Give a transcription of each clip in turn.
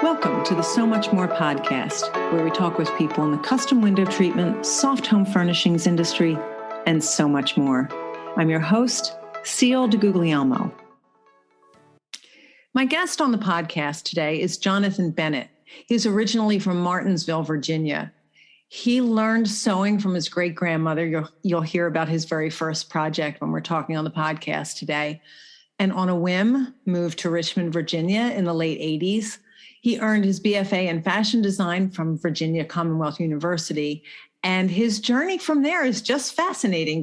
Welcome to the So Much More podcast, where we talk with people in the custom window treatment, soft home furnishings industry, and so much more. I'm your host, Seal DeGuglielmo. My guest on the podcast today is Jonathan Bennett. He's originally from Martinsville, Virginia. He learned sewing from his great-grandmother. You'll hear about his very first project when we're talking on the podcast today. And on a whim, moved to Richmond, Virginia in the late 80s. He earned his BFA in fashion design from Virginia Commonwealth University. And his journey from there is just fascinating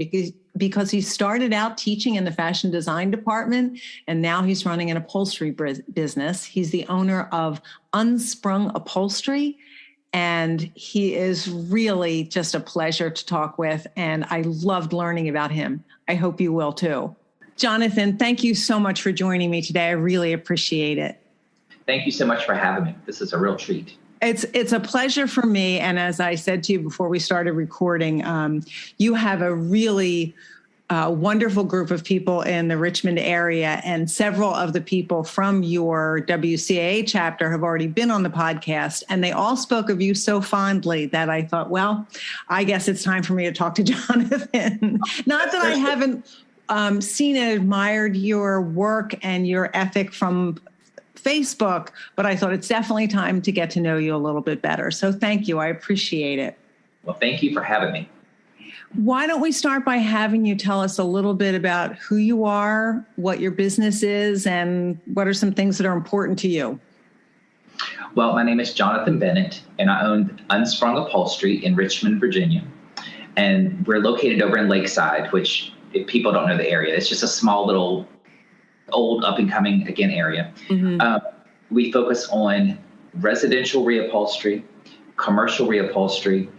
because he started out teaching in the fashion design department, and now he's running an upholstery business. He's the owner of Unsprung Upholstery, and he is really just a pleasure to talk with, and I loved learning about him. I hope you will too. Jonathan, thank you so much for joining me today. I really appreciate it. Thank you so much for having me. This is a real treat. It's a pleasure for me. And as I said to you before we started recording, you have a really wonderful group of people in the Richmond area, and several of the people from your WCAA chapter have already been on the podcast, and they all spoke of you so fondly that I thought, well, I guess it's time for me to talk to Jonathan. Not that I haven't seen and admired your work and your ethic from Facebook, but I thought it's definitely time to get to know you a little bit better. So thank you. I appreciate it. Well, thank you for having me. Why don't we start by having you tell us a little bit about who you are, what your business is, and what are some things that are important to you? Well, my name is Jonathan Bennett, and I own Unsprung Upholstery in Richmond, Virginia. And we're located over in Lakeside, which, if people don't know the area, it's just a small little old up-and-coming, again, area. Mm-hmm. We focus on residential reupholstery, commercial reupholstery,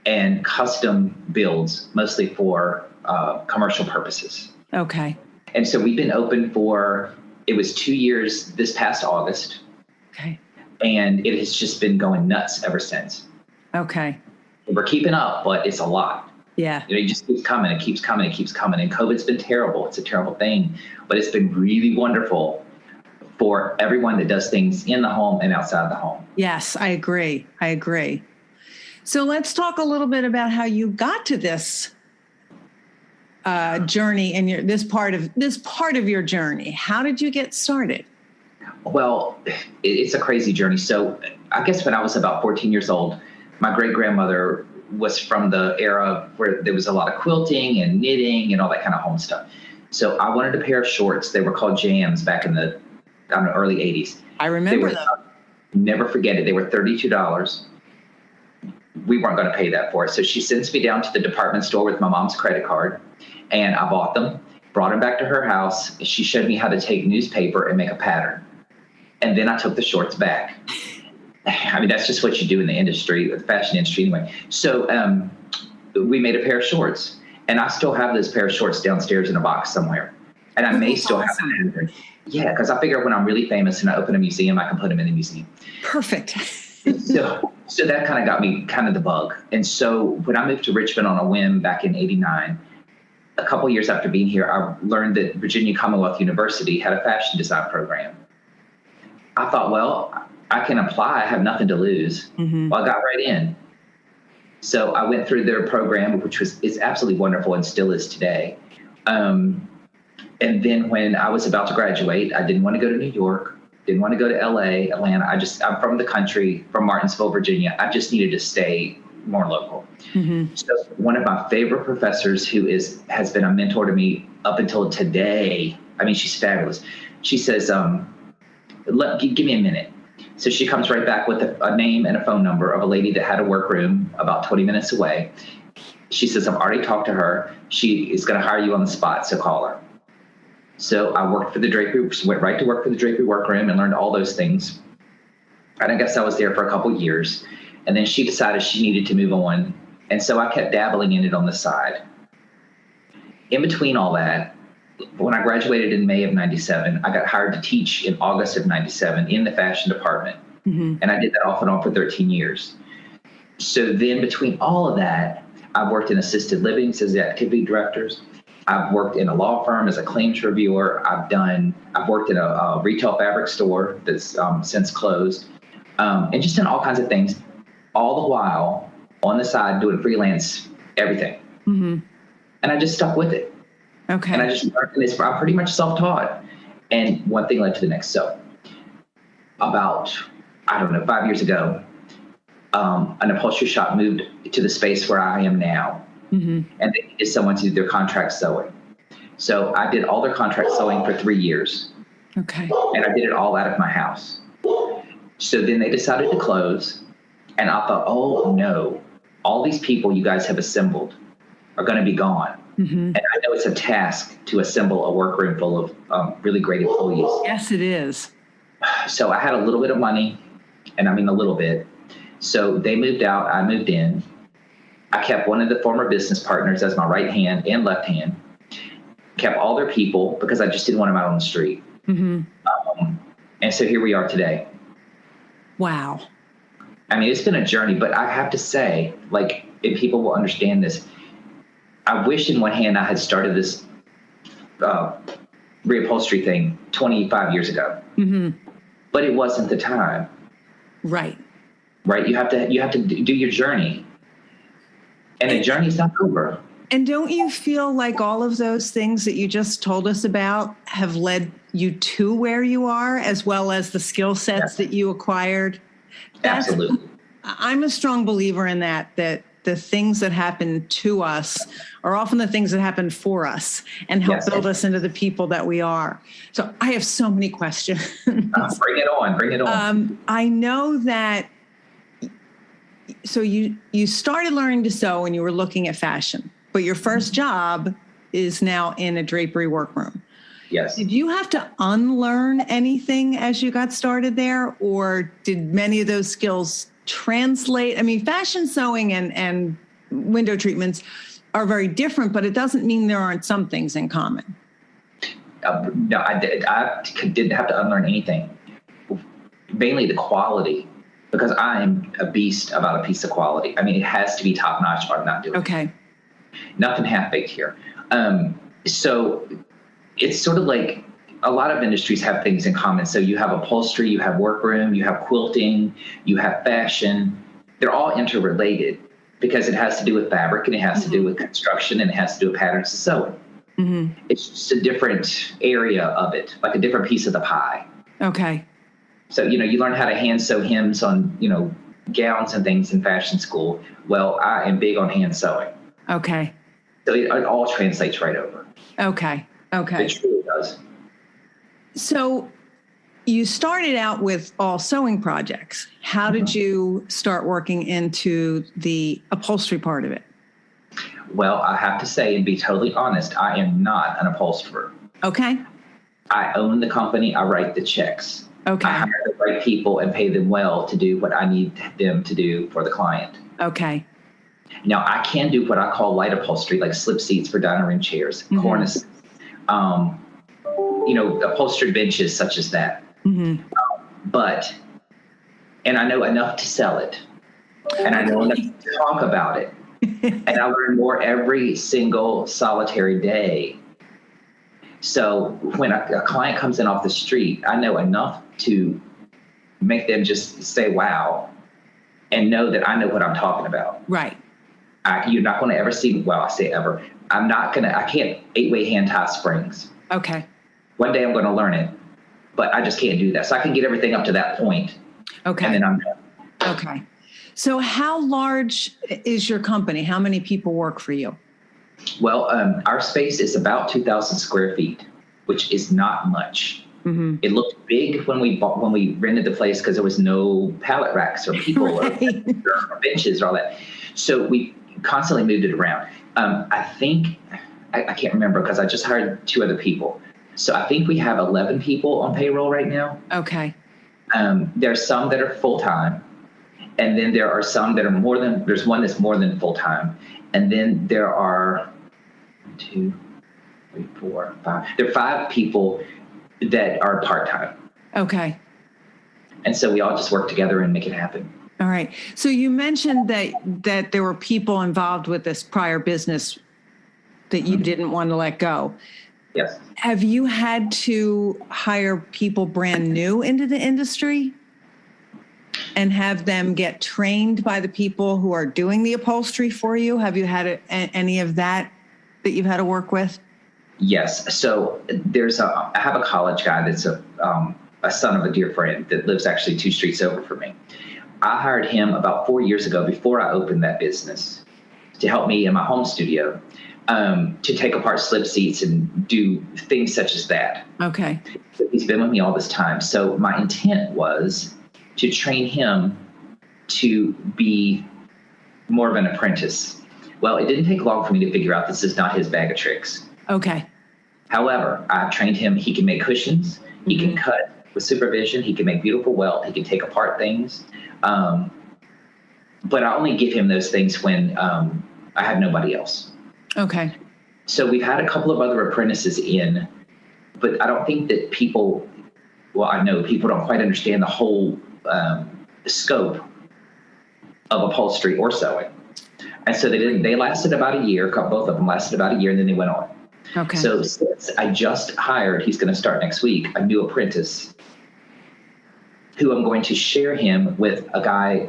and custom builds, mostly for commercial purposes. Okay. And so we've been open it was 2 years this past August. Okay. And it has just been going nuts ever since. Okay. We're keeping up, but it's a lot. Yeah. It just keeps coming. It keeps coming. It keeps coming. And COVID's been terrible. It's a terrible thing. But it's been really wonderful for everyone that does things in the home and outside the home. Yes, I agree. So let's talk a little bit about how you got to this journey and this part of your journey. How did you get started? Well, it's a crazy journey. So I guess when I was about 14 years old, my great-grandmother was from the era where there was a lot of quilting and knitting and all that kind of home stuff. So I wanted a pair of shorts. They were called jams back in the early 80s. I remember them. Never forget it. They were $32. We weren't going to pay that for it. So she sends me down to the department store with my mom's credit card, and I bought them, brought them back to her house. She showed me how to take newspaper and make a pattern. And then I took the shorts back. I mean, that's just what you do in the industry, the fashion industry anyway. So we made a pair of shorts, and I still have this pair of shorts downstairs in a box somewhere. And I may still have them. Yeah, because I figure when I'm really famous and I open a museum, I can put them in the museum. Perfect. So that kind of got me the bug. And so when I moved to Richmond on a whim back in 89, a couple years after being here, I learned that Virginia Commonwealth University had a fashion design program. I thought, well, I can apply. I have nothing to lose. Mm-hmm. Well, I got right in. So I went through their program, which is absolutely wonderful and still is today. And then when I was about to graduate, I didn't want to go to New York, didn't want to go to LA, Atlanta. I'm from the country, from Martinsville, Virginia. I just needed to stay more local. Mm-hmm. So one of my favorite professors who has been a mentor to me up until today, I mean, she's fabulous. She says, give me a minute. So she comes right back with a name and a phone number of a lady that had a workroom about 20 minutes away. She says, I've already talked to her. She is going to hire you on the spot, so call her. So I worked for the drapery, went right to work for the drapery workroom and learned all those things. And I guess I was there for a couple of years. And then she decided she needed to move on. And so I kept dabbling in it on the side. In between all that, when I graduated in May of 97, I got hired to teach in August of 97 in the fashion department. Mm-hmm. And I did that off and on for 13 years. So then between all of that, I've worked in assisted livings as the activity directors. I've worked in a law firm as a claims reviewer. I've worked in a retail fabric store that's since closed. and just in all kinds of things, all the while on the side doing freelance everything. Mm-hmm. And I just stuck with it. Okay. And I just learned, and I'm pretty much self-taught. And one thing led to the next. So about, 5 years ago, an upholstery shop moved to the space where I am now. Mm-hmm. And they needed someone to do their contract sewing. So I did all their contract sewing for 3 years. Okay. And I did it all out of my house. So then they decided to close. And I thought, oh no, all these people you guys have assembled are going to be gone. Mm-hmm. And I know it's a task to assemble a workroom full of really great employees. Yes, it is. So I had a little bit of money, and I mean a little bit. So they moved out, I moved in. I kept one of the former business partners as my right hand and left hand. Kept all their people because I just didn't want them out on the street. Mm-hmm. And so here we are today. Wow. I mean, it's been a journey, but I have to say, like, if people will understand this, I wish in one hand I had started this reupholstery thing 25 years ago, mm-hmm. but it wasn't the time. Right. Right. You have to do your journey, and the journey's not over. And don't you feel like all of those things that you just told us about have led you to where you are, as well as the skill sets that you acquired? Absolutely. I'm a strong believer in that the things that happen to us are often the things that happen for us and help build us into the people that we are. So I have so many questions. Bring it on. I know that, so you started learning to sew when you were looking at fashion, but your first job is now in a drapery workroom. Yes. Did you have to unlearn anything as you got started there, or did many of those skills translate? I mean, fashion sewing and window treatments are very different, but it doesn't mean there aren't some things in common. No, I didn't have to unlearn anything. Mainly the quality, because I am a beast about a piece of quality. I mean, it has to be top notch or I'm not doing it. Okay. Nothing half-baked here. So it's sort of like a lot of industries have things in common. So you have upholstery, you have workroom, you have quilting, you have fashion. They're all interrelated because it has to do with fabric and it has to do with construction and it has to do with patterns of sewing. Mm-hmm. It's just a different area of it, like a different piece of the pie. Okay. So, you learn how to hand sew hems on, gowns and things in fashion school. Well, I am big on hand sewing. Okay. So it all translates right over. Okay. It truly does. So you started out with all sewing projects. How did you start working into the upholstery part of it? Well, I have to say and be totally honest, I am not an upholsterer. Okay. I own the company. I write the checks. Okay. I hire the right people and pay them well to do what I need them to do for the client. Okay. Now, I can do what I call light upholstery, like slip seats for dining room chairs, cornices, upholstered benches such as that. Mm-hmm. And I know enough to sell it, and I know enough to talk about it, and I learn more every single solitary day. So when a client comes in off the street, I know enough to make them just say, wow, and know that I know what I'm talking about. Right. You're not going to ever see, well, I say ever, I can't 8-way hand tie springs. Okay. One day I'm going to learn it, but I just can't do that. So I can get everything up to that point. Okay. And then I'm done. Okay. So how large is your company? How many people work for you? Well, our space is about 2,000 square feet, which is not much. Mm-hmm. It looked big when we rented the place because there was no pallet racks or people or benches or all that. So we constantly moved it around. I think, I can't remember because I just hired 2 other people. So I think we have 11 people on payroll right now. Okay. There are some that are full-time, and then there are some that are there's one that's more than full-time. And then there are 2, 3, 4, 5. There are 5 people that are part-time. Okay. And so we all just work together and make it happen. All right. So you mentioned that there were people involved with this prior business that you didn't want to let go. Yes. Have you had to hire people brand new into the industry? and have them get trained by the people who are doing the upholstery for you? Have you had any of that you've had to work with? Yes. So I have a college guy that's a son of a dear friend that lives actually 2 streets over from me. I hired him about 4 years ago before I opened that business to help me in my home studio, to take apart slip seats and do things such as that. Okay. So he's been with me all this time. So my intent was to train him to be more of an apprentice. Well, it didn't take long for me to figure out this is not his bag of tricks. Okay. However, I've trained him. He can make cushions. He can cut with supervision. He can make beautiful welt. He can take apart things. But I only give him those things when I have nobody else. Okay. So we've had a couple of other apprentices in, but I don't think that I know people don't quite understand the whole scope of upholstery or sewing. And so they lasted about a year. Both of them lasted about a year, and then they went on. Okay. So since I just hired, he's going to start next week, a new apprentice who I'm going to share him with a guy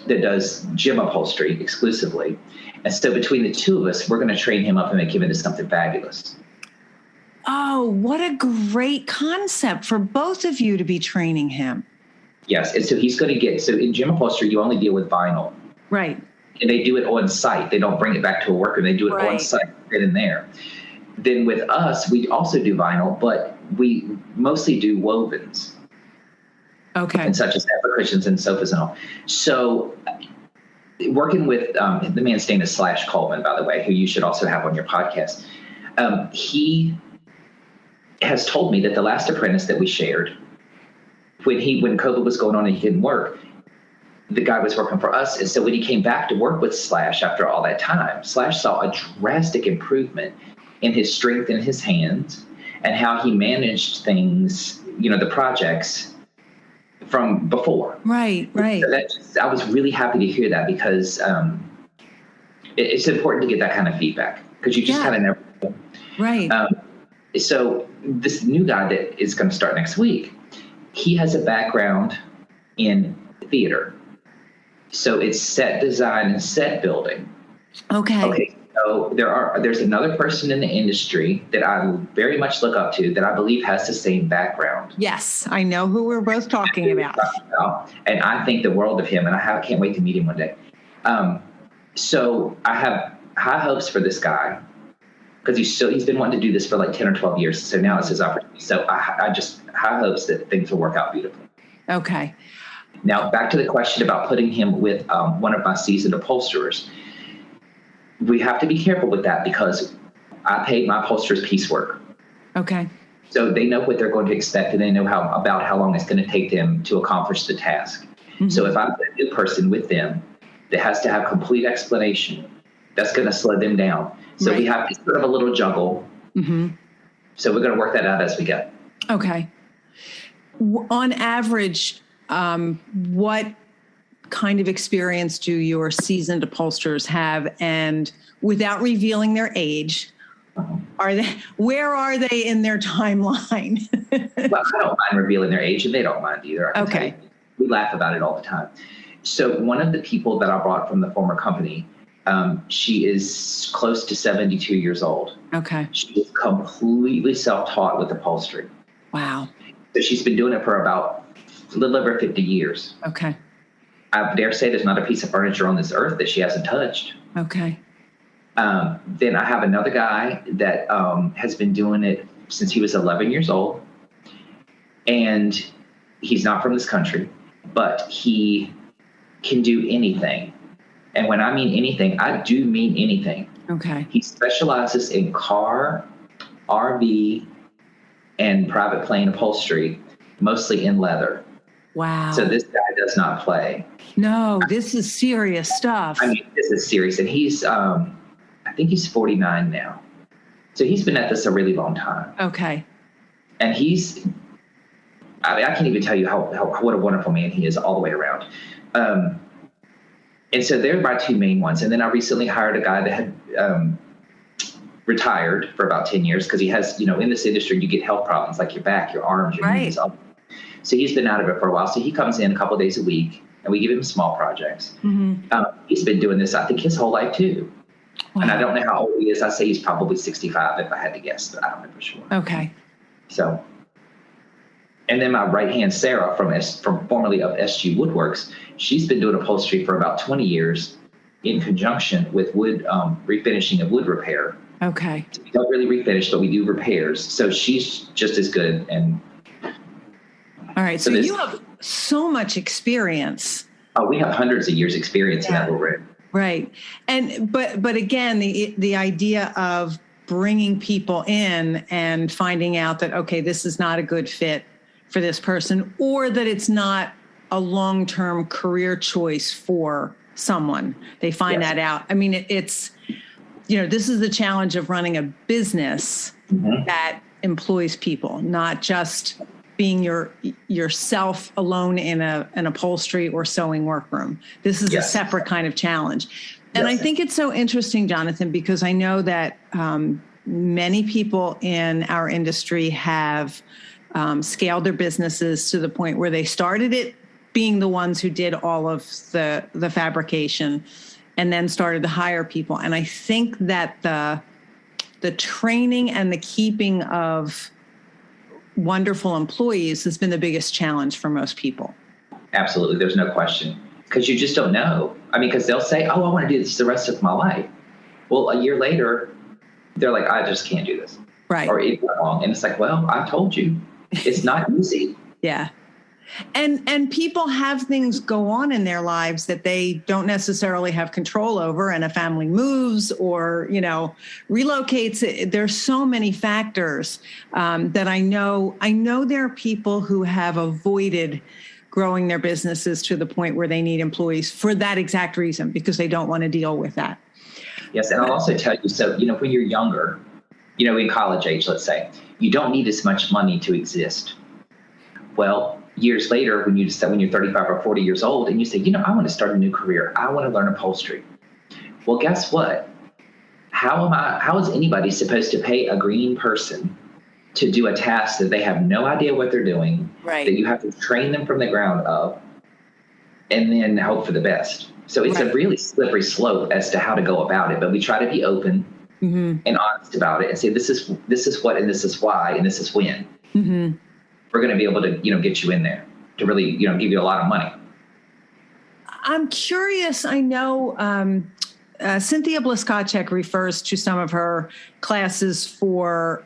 that does gym upholstery exclusively. And so between the two of us, we're going to train him up and make him into something fabulous. Oh, what a great concept for both of you to be training him. Yes. And so he's going to so in gym upholstery, you only deal with vinyl. Right. And they do it on site. They don't bring it back to a worker. They do it on site, right in there. Then with us, we also do vinyl, but we mostly do wovens. Okay. And such as ever cushions and sofas and all. So working with the man's name is Slash Coleman, by the way, who you should also have on your podcast. He has told me that the last apprentice that we shared, when COVID was going on and he didn't work, the guy was working for us. And so when he came back to work with Slash after all that time, Slash saw a drastic improvement in his strength in his hands and how he managed things, the projects from before. Right. So I was really happy to hear that because it's important to get that kind of feedback because you just kind of never know. Right. So this new guy that is going to start next week, he has a background in theater. So it's set design and set building. Okay. So there's another person in the industry that I very much look up to that I believe has the same background. Yes, I know who we're both talking about. And I think the world of him, and I can't wait to meet him one day. So I have high hopes for this guy because he's been wanting to do this for like 10 or 12 years. So now it's his opportunity. So I just high hopes that things will work out beautifully. Okay. Now back to the question about putting him with one of my seasoned upholsterers. We have to be careful with that because I paid my upholsterers piecework. Okay. So they know what they're going to expect and they know how long it's going to take them to accomplish the task. Mm-hmm. So if I put a new person with them that has to have complete explanation, that's going to slow them down. So we have to sort of a little juggle. Mm-hmm. So we're going to work that out as we go. Okay. On average, what kind of experience do your seasoned upholsterers have? And without revealing their age, where are they in their timeline? Well, I don't mind revealing their age and they don't mind either. Okay. We laugh about it all the time. So one of the people that I brought from the former company, she is close to 72 years old. Okay. She is completely self-taught with upholstery. Wow. So she's been doing it for about a little over 50 years. Okay. I dare say there's not a piece of furniture on this earth that she hasn't touched. Okay. Then I have another guy that has been doing it since he was 11 years old. And he's not from this country, but he can do anything. And when I mean anything, I do mean anything. Okay. He specializes in car, RV, and private plane upholstery, mostly in leather. Wow. So this guy does not play. No, this is serious stuff. I mean, this is serious. And he's, I think he's 49 now. So he's been at this a really long time. Okay. And I can't even tell you what a wonderful man he is all the way around. And so they're my two main ones. And then I recently hired a guy that had retired for about 10 years because he has, in this industry, you get health problems like your back, your arms, your knees. So he's been out of it for a while. So he comes in a couple of days a week, and we give him small projects. He's been doing this, I think, his whole life too. Wow. And I don't know how old he is. I say he's probably 65 if I had to guess, but I don't know for sure. Okay. So, and then my right hand, Sarah, from formerly of SG Woodworks, she's been doing upholstery for about 20 years in conjunction with wood refinishing and wood repair. Okay. So we don't really refinish, but we do repairs. So she's just as good. And all right. So you have so much experience. Oh, we have hundreds of years experience in that little room. Right. And but again, the idea of bringing people in and finding out that, okay, this is not a good fit for this person, or that it's not a long-term career choice for someone. They find that out. I mean, it's, this is the challenge of running a business that employs people, not just being yourself alone in an upholstery or sewing workroom. This is a separate kind of challenge. And I think it's so interesting, Jonathan, because I know that many people in our industry have scaled their businesses to the point where they started it being the ones who did all of the fabrication and then started to hire people. And I think that the training and the keeping of wonderful employees has been the biggest challenge for most people. Absolutely. There's no question. Because you just don't know. I mean, because they'll say, oh, I want to do this the rest of my life. Well, a year later, they're like, I just can't do this. Right. Or it's wrong. And it's like, well, I told you, it's not easy. Yeah. And people have things go on in their lives that they don't necessarily have control over, and a family moves or, relocates. There's so many factors that I know there are people who have avoided growing their businesses to the point where they need employees for that exact reason, because they don't want to deal with that. Yes. And I'll also tell you, so, when you're younger, in college age, let's say, you don't need as much money to exist. Well, years later, when you're 35 or 40 years old and you say, I want to start a new career, I want to learn upholstery. Well, guess what? How is anybody supposed to pay a green person to do a task that they have no idea what they're doing, right, that you have to train them from the ground up and then hope for the best? So it's a really slippery slope as to how to go about it. But we try to be open and honest about it and say, this is what, and this is why, and this is when. We're going to be able to, get you in there to really, give you a lot of money. I'm curious. I know Cynthia Bliskacek refers to some of her classes for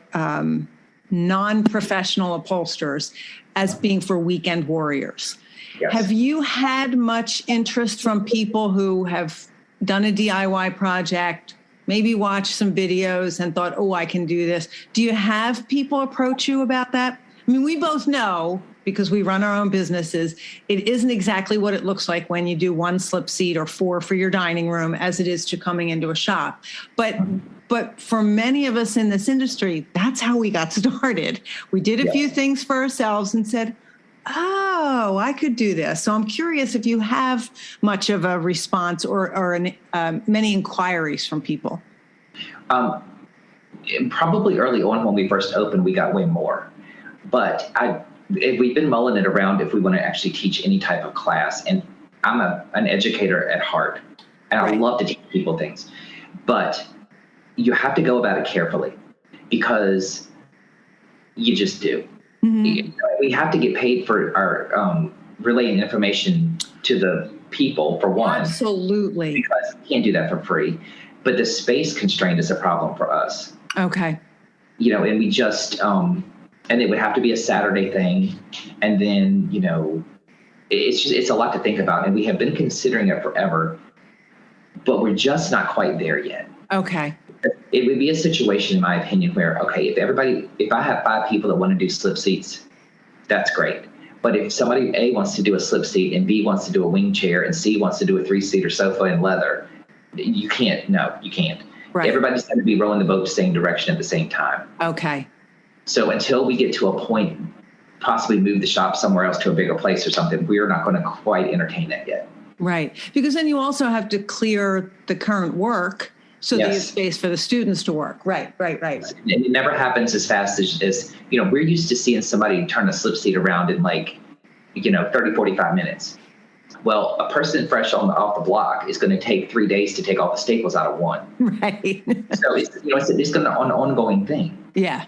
non-professional upholsterers as being for weekend warriors. Yes. Have you had much interest from people who have done a DIY project, maybe watched some videos and thought, oh, I can do this? Do you have people approach you about that? I mean, we both know, because we run our own businesses, it isn't exactly what it looks like when you do one slip seat or 4 for your dining room as it is to coming into a shop. But for many of us in this industry, that's how we got started. We did a few things for ourselves and said, oh, I could do this. So I'm curious if you have much of a response or many inquiries from people. Probably early on when we first opened, we got way more. But we've been mulling it around if we want to actually teach any type of class. And I'm an educator at heart, and I love to teach people things. But you have to go about it carefully, because you just do. We have to get paid for our relaying information to the people, for one. Absolutely. Because we can't do that for free. But the space constraint is a problem for us. Okay. And we just... and it would have to be a Saturday thing. And then, it's a lot to think about. And we have been considering it forever, but we're just not quite there yet. Okay. It would be a situation, in my opinion, where, okay, if I have 5 people that want to do slip seats, that's great. But if somebody A wants to do a slip seat and B wants to do a wing chair and C wants to do a 3-seater sofa in leather, you can't. No, you can't. Right. Everybody's going to be rowing the boat the same direction at the same time. Okay. So until we get to a point, possibly move the shop somewhere else to a bigger place or something, we're not going to quite entertain that yet. Right. Because then you also have to clear the current work So there's space for the students to work. Right. And it never happens as fast as we're used to seeing somebody turn a slip seat around in 30, 45 minutes. Well, a person fresh off the block is going to take 3 days to take all the staples out of one. Right. So it's going to be an ongoing thing. Yeah.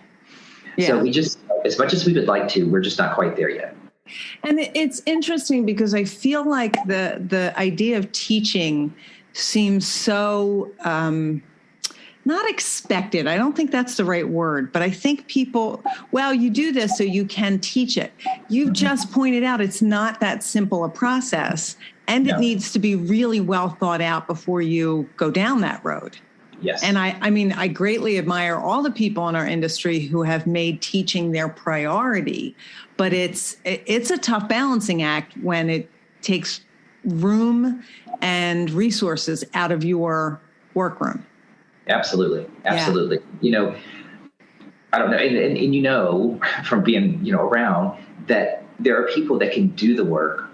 So we just, as much as we would like to, we're just not quite there yet. And it's interesting because I feel like the idea of teaching seems so not expected. I don't think that's the right word, but I think people, you do this so you can teach it. You've just pointed out it's not that simple a process, and it needs to be really well thought out before you go down that road. Yes. And I greatly admire all the people in our industry who have made teaching their priority, but it's a tough balancing act when it takes room and resources out of your workroom. Absolutely. Yeah. I don't know. And from being, around, that there are people that can do the work.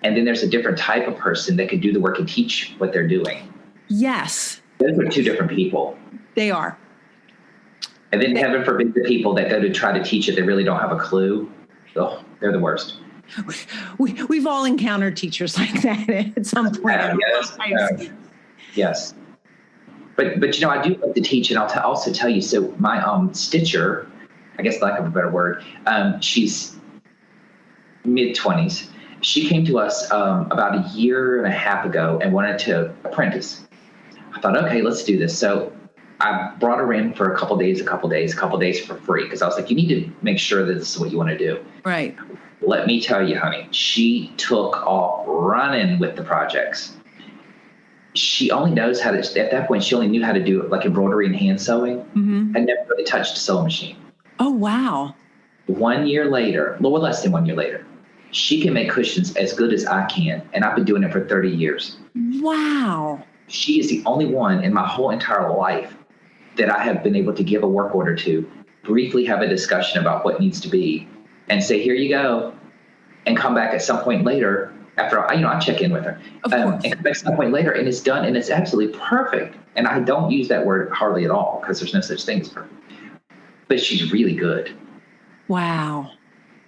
And then there's a different type of person that can do the work and teach what they're doing. Yes. Those are two different people. They are. And then heaven forbid the people that go to try to teach it, they really don't have a clue. Oh, they're the worst. We've all encountered teachers like that at some point. Yes. But I do like to teach, and I'll also tell you. So my stitcher, I guess lack of a better word, she's mid-20s. She came to us about a year and a half ago and wanted to apprentice. I thought, okay, let's do this. So I brought her in for a couple days for free, because I was like, you need to make sure that this is what you want to do. Right. Let me tell you, honey, she took off running with the projects. She only knows how to, at that point, she only knew how to do like embroidery and hand sewing, and never really touched a sewing machine. Oh, wow. 1 year later, a little less than 1 year later, she can make cushions as good as I can. And I've been doing it for 30 years. Wow. She is the only one in my whole entire life that I have been able to give a work order to, briefly have a discussion about what needs to be, and say, here you go, and come back at some point later after I check in with her, and come back at some point later, and it's done, and it's absolutely perfect. And I don't use that word hardly at all, because there's no such thing as perfect. But she's really good. Wow.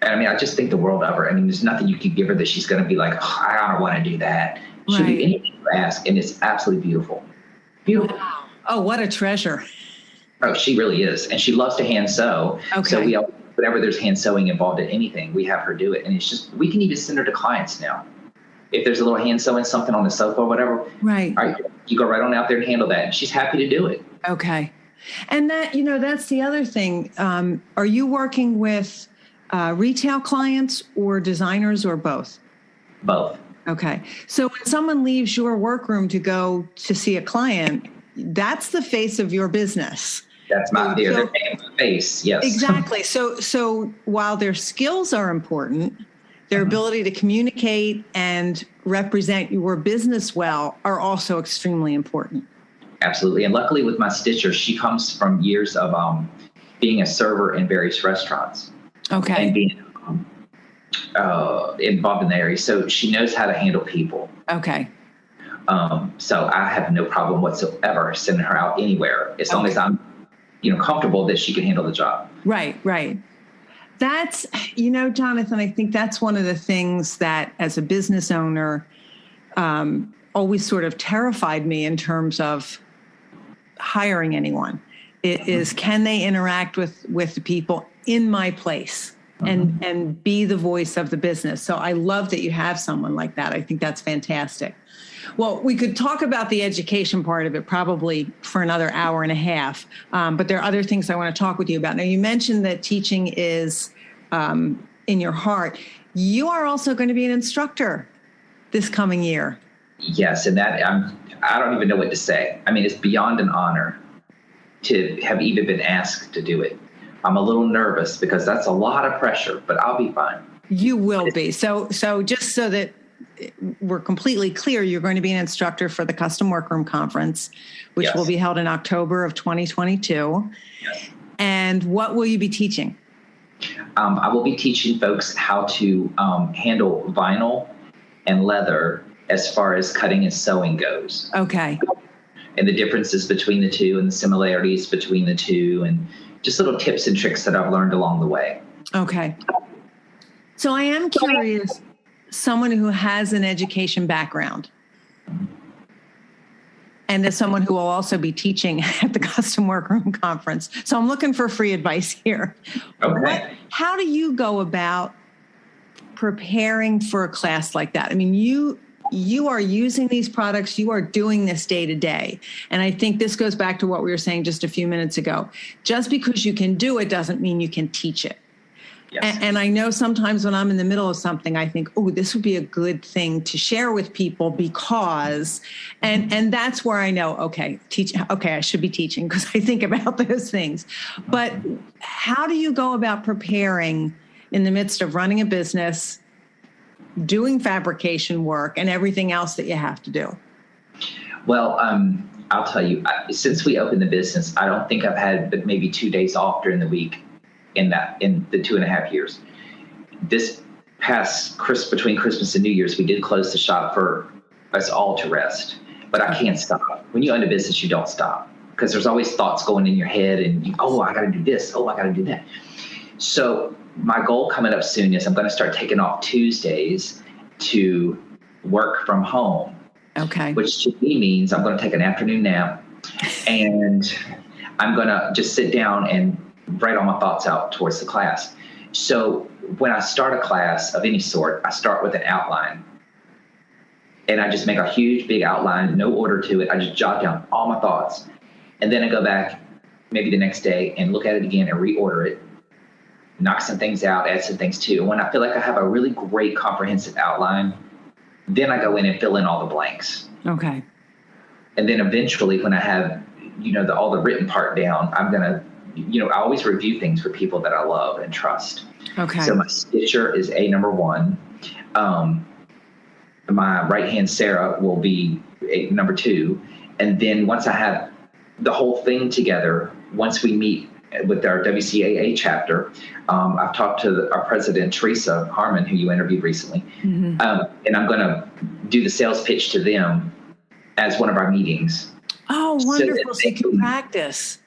And I just think the world of her. There's nothing you could give her that she's going to be like, I don't want to do that. She'll do anything you ask, and it's absolutely beautiful. Beautiful. Wow. Oh, what a treasure. Oh, she really is. And she loves to hand sew. Okay. So whenever there's hand sewing involved in anything, we have her do it. And it's just, we can even send her to clients now. If there's a little hand sewing something on the sofa or whatever, right, you go right on out there and handle that. And she's happy to do it. Okay. And that, that's the other thing. Are you working with retail clients or designers, or both? Both. Okay. So when someone leaves your workroom to go to see a client, that's the face of your business. That's my face. Yes. Exactly. So while their skills are important, their ability to communicate and represent your business well are also extremely important. Absolutely. And luckily with my stitcher, she comes from years of being a server in various restaurants. Okay. And being involved in the area. So she knows how to handle people. Okay. So I have no problem whatsoever sending her out anywhere, as long as I'm, comfortable that she can handle the job. Right. That's, Jonathan, I think that's one of the things that as a business owner always sort of terrified me in terms of hiring anyone. It is, can they interact with the people in my place and be the voice of the business? So I love that you have someone like that. I think that's fantastic. Well, we could talk about the education part of it probably for another hour and a half, but there are other things I want to talk with you about. Now, you mentioned that teaching is in your heart. You are also going to be an instructor this coming year. Yes, and that I don't even know what to say. It's beyond an honor to have even been asked to do it. I'm a little nervous because that's a lot of pressure, but I'll be fine. You will be. So just so that we're completely clear, you're going to be an instructor for the Custom Workroom Conference, which will be held in October of 2022. Yes. And what will you be teaching? I will be teaching folks how to handle vinyl and leather as far as cutting and sewing goes. Okay. and the differences between the two and the similarities between the two, and just little tips and tricks that I've learned along the way. Okay. So I am curious, someone who has an education background and as someone who will also be teaching at the Custom Workroom Conference. So I'm looking for free advice here. Okay. How do you go about preparing for a class like that? I mean, you are using these products, you are doing this day to day. And I think this goes back to what we were saying just a few minutes ago. Just because you can do it doesn't mean you can teach it. Yes. And I know sometimes when I'm in the middle of something, I think, oh, this would be a good thing to share with people because, and that's where I know, okay, I should be teaching because I think about those things. But how do you go about preparing in the midst of running a business, doing fabrication work, and everything else that you have to do? Well, I'll tell you, since we opened the business, I don't think I've had but maybe 2 days off during the week in the 2.5 years. This past between Christmas and New Year's, we did close the shop for us all to rest, but I can't stop. When you own a business, you don't stop because there's always thoughts going in your head and I got to do this. Oh, I got to do that. So my goal coming up soon is I'm going to start taking off Tuesdays to work from home. Okay. Which to me means I'm going to take an afternoon nap and I'm going to just sit down and write all my thoughts out towards the class. So when I start a class of any sort, I start with an outline. And I just make a huge, big outline, no order to it. I just jot down all my thoughts. And then I go back maybe the next day and look at it again and reorder it, knock some things out, add some things too. And when I feel like I have a really great comprehensive outline, then I go in and fill in all the blanks. Okay. And then eventually when I have, all the written part down, I'm going to, I always review things with people that I love and trust. Okay. So my stitcher is number 1. My right hand Sarah will be number 2. And then once I have the whole thing together, once we meet with our WCAA chapter, I've talked to our president, Teresa Harmon, who you interviewed recently. Mm-hmm. And I'm going to do the sales pitch to them as one of our meetings. Oh, wonderful. So you can practice.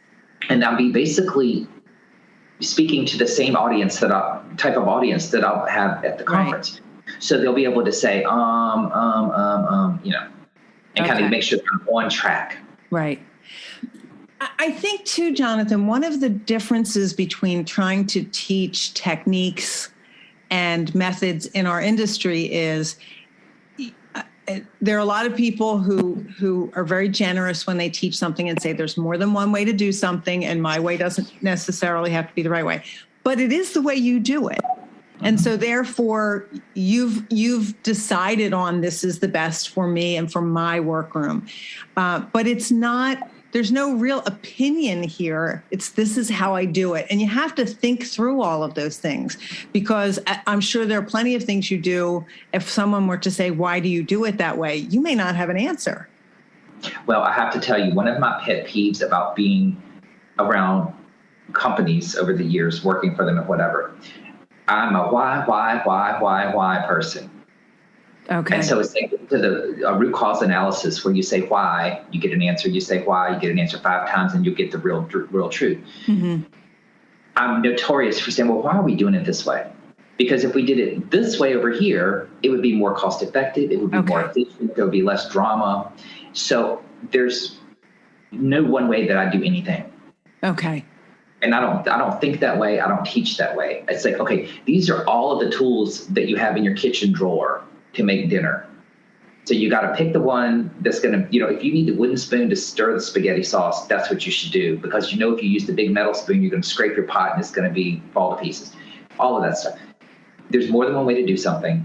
And I'll be basically speaking to the same audience type of audience that I'll have at the conference. Right. So they'll be able to say, and kind of make sure they're on track. Right. I think too, Jonathan, one of the differences between trying to teach techniques and methods in our industry is there are a lot of people who are very generous when they teach something and say there's more than one way to do something and my way doesn't necessarily have to be the right way, but it is the way you do it. And so therefore you've decided on this is the best for me and for my workroom. But it's not, there's no real opinion here. This is how I do it. And you have to think through all of those things because I'm sure there are plenty of things you do. If someone were to say, why do you do it that way? You may not have an answer. Well, I have to tell you, one of my pet peeves about being around companies over the years, working for them or whatever, I'm a why person. Okay. And so it's like a root cause analysis where you say why, you get an answer. You say why, you get an answer 5 times, and you get the real truth. Mm-hmm. I'm notorious for saying, well, why are we doing it this way? Because if we did it this way over here, it would be more cost effective. It would be more efficient. There would be less drama. So there's no one way that I do anything. Okay. And I don't think that way. I don't teach that way. It's like, okay, these are all of the tools that you have in your kitchen drawer to make dinner. So you got to pick the one that's going to, if you need the wooden spoon to stir the spaghetti sauce, that's what you should do. Because if you use the big metal spoon, you're going to scrape your pot and it's going to fall to pieces. All of that stuff. There's more than one way to do something.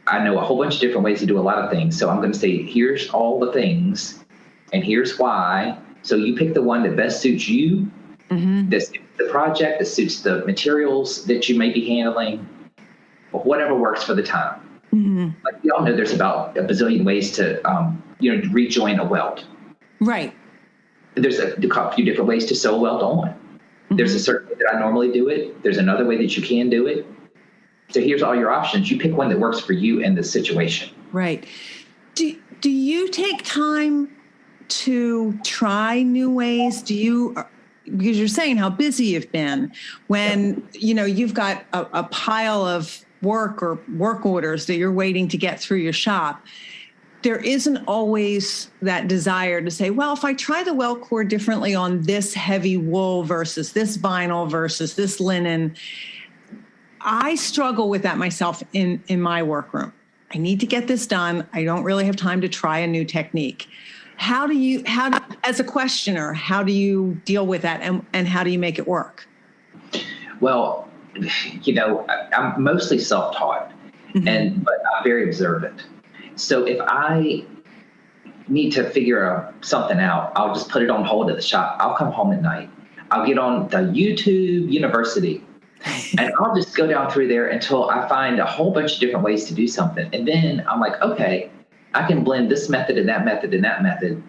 I know a whole bunch of different ways to do a lot of things. So I'm going to say, here's all the things and here's why. So you pick the one that best suits you, that suits the project, that suits the materials that you may be handling, or whatever works for the time. Mm-hmm. Like we all know there's about a bazillion ways to, rejoin a welt. Right. There's a few different ways to sew a welt on. Mm-hmm. There's a certain way that I normally do it. There's another way that you can do it. So here's all your options. You pick one that works for you and the situation. Right. Do you take time to try new ways? Because you're saying how busy you've been, when, you've got a pile of work or work orders that you're waiting to get through your shop, there isn't always that desire to say, well, if I try the welt core differently on this heavy wool versus this vinyl versus this linen. I struggle with that myself in my workroom. I need to get this done. I don't really have time to try a new technique. As a questioner, how do you deal with that, and how do you make it work? Well, I'm mostly self-taught, mm-hmm. but I'm very observant. So if I need to figure something out, I'll just put it on hold at the shop. I'll come home at night. I'll get on the YouTube University, and I'll just go down through there until I find a whole bunch of different ways to do something. And then I'm like, okay, I can blend this method and that method and that method,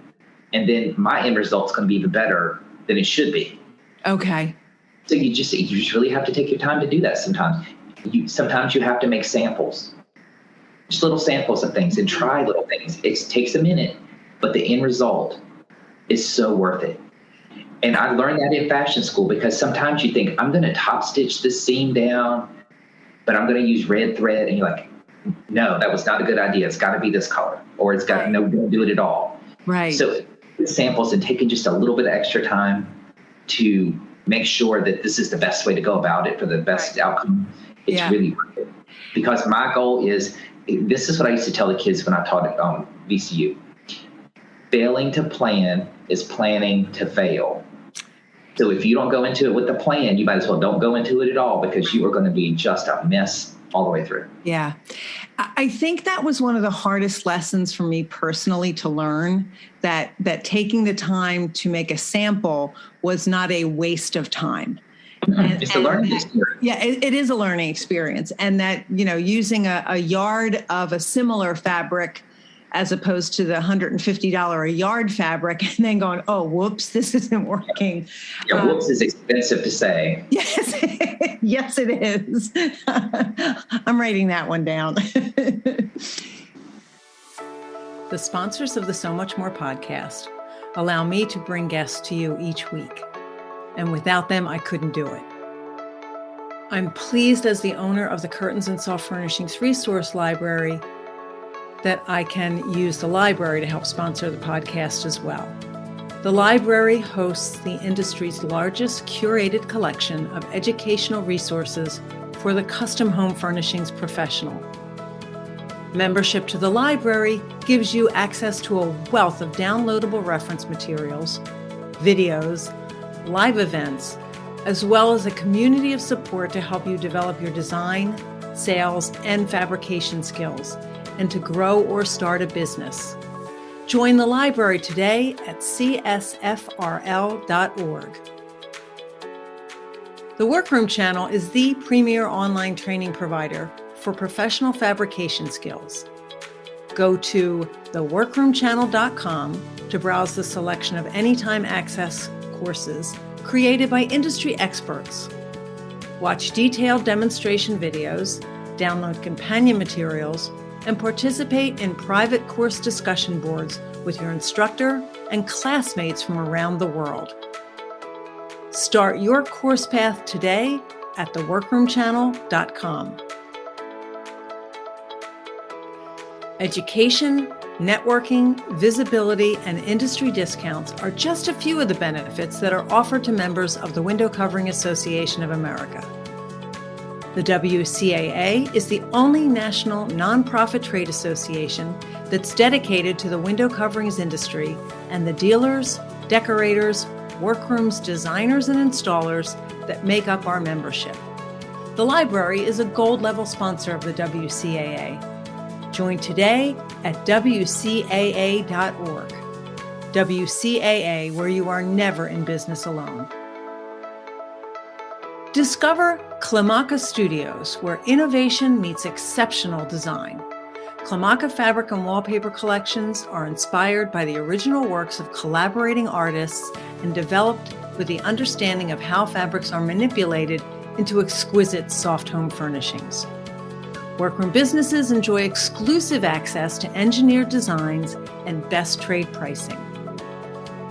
and then my end result's going to be even better than it should be. Okay. So you just really have to take your time to do that sometimes. Sometimes you have to make samples, just little samples of things, and try little things. It takes a minute, but the end result is so worth it. And I learned that in fashion school, because sometimes you think, I'm going to top stitch this seam down, but I'm going to use red thread. And you're like, no, that was not a good idea. It's got to be this color, or it's got no, don't do it at all. Right. So samples and taking just a little bit of extra time to make sure that this is the best way to go about it for the best outcome. It's really worth it. Because my goal is, this is what I used to tell the kids when I taught at VCU. Failing to plan is planning to fail. So if you don't go into it with the plan, you might as well don't go into it at all, because you are going to be just a mess all the way through. Yeah. I think that was one of the hardest lessons for me personally to learn, that taking the time to make a sample was not a waste of time. It's a learning experience. Yeah, it is a learning experience. And that, using a yard of a similar fabric as opposed to the $150 a yard fabric, and then going, oh, whoops, this isn't working. Yeah, whoops is expensive to say. Yes, yes, it is. I'm writing that one down. The sponsors of the So Much More podcast allow me to bring guests to you each week. And without them, I couldn't do it. I'm pleased, as the owner of the Curtains and Soft Furnishings Resource Library, that I can use the library to help sponsor the podcast as well. The library hosts the industry's largest curated collection of educational resources for the custom home furnishings professional. Membership to the library gives you access to a wealth of downloadable reference materials, videos, live events, as well as a community of support to help you develop your design, sales, and fabrication skills, and to grow or start a business. Join the library today at csfrl.org. The Workroom channel is the premier online training provider for professional fabrication skills. Go to theworkroomchannel.com to browse the selection of anytime access courses created by industry experts. Watch detailed demonstration videos, download companion materials, and participate in private course discussion boards with your instructor and classmates from around the world. Start your course path today at theworkroomchannel.com. Education, networking, visibility, and industry discounts are just a few of the benefits that are offered to members of the Window Covering Association of America. The WCAA is the only national nonprofit trade association that's dedicated to the window coverings industry and the dealers, decorators, workrooms, designers, and installers that make up our membership. The library is a gold-level sponsor of the WCAA. Join today at WCAA.org. WCAA, where you are never in business alone. Discover Klimaka Studios, where innovation meets exceptional design. Klimaka fabric and wallpaper collections are inspired by the original works of collaborating artists and developed with the understanding of how fabrics are manipulated into exquisite soft home furnishings. Workroom businesses enjoy exclusive access to engineered designs and best trade pricing.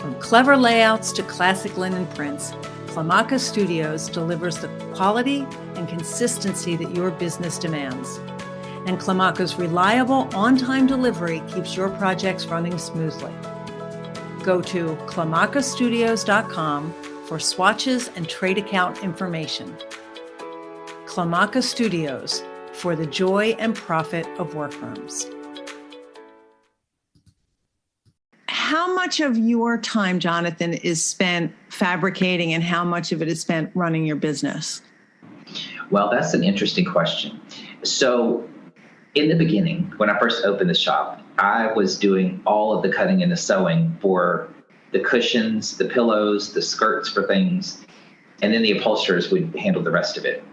From clever layouts to classic linen prints, Klamaka Studios delivers the quality and consistency that your business demands. And Klamaka's reliable, on-time delivery keeps your projects running smoothly. Go to klamakastudios.com for swatches and trade account information. Klamaka Studios, for the joy and profit of workrooms. How much of your time, Jonathan, is spent fabricating and how much of it is spent running your business? Well, that's an interesting question. So in the beginning, when I first opened the shop, I was doing all of the cutting and the sewing for the cushions, the pillows, the skirts for things, and then the upholsterers would handle the rest of it.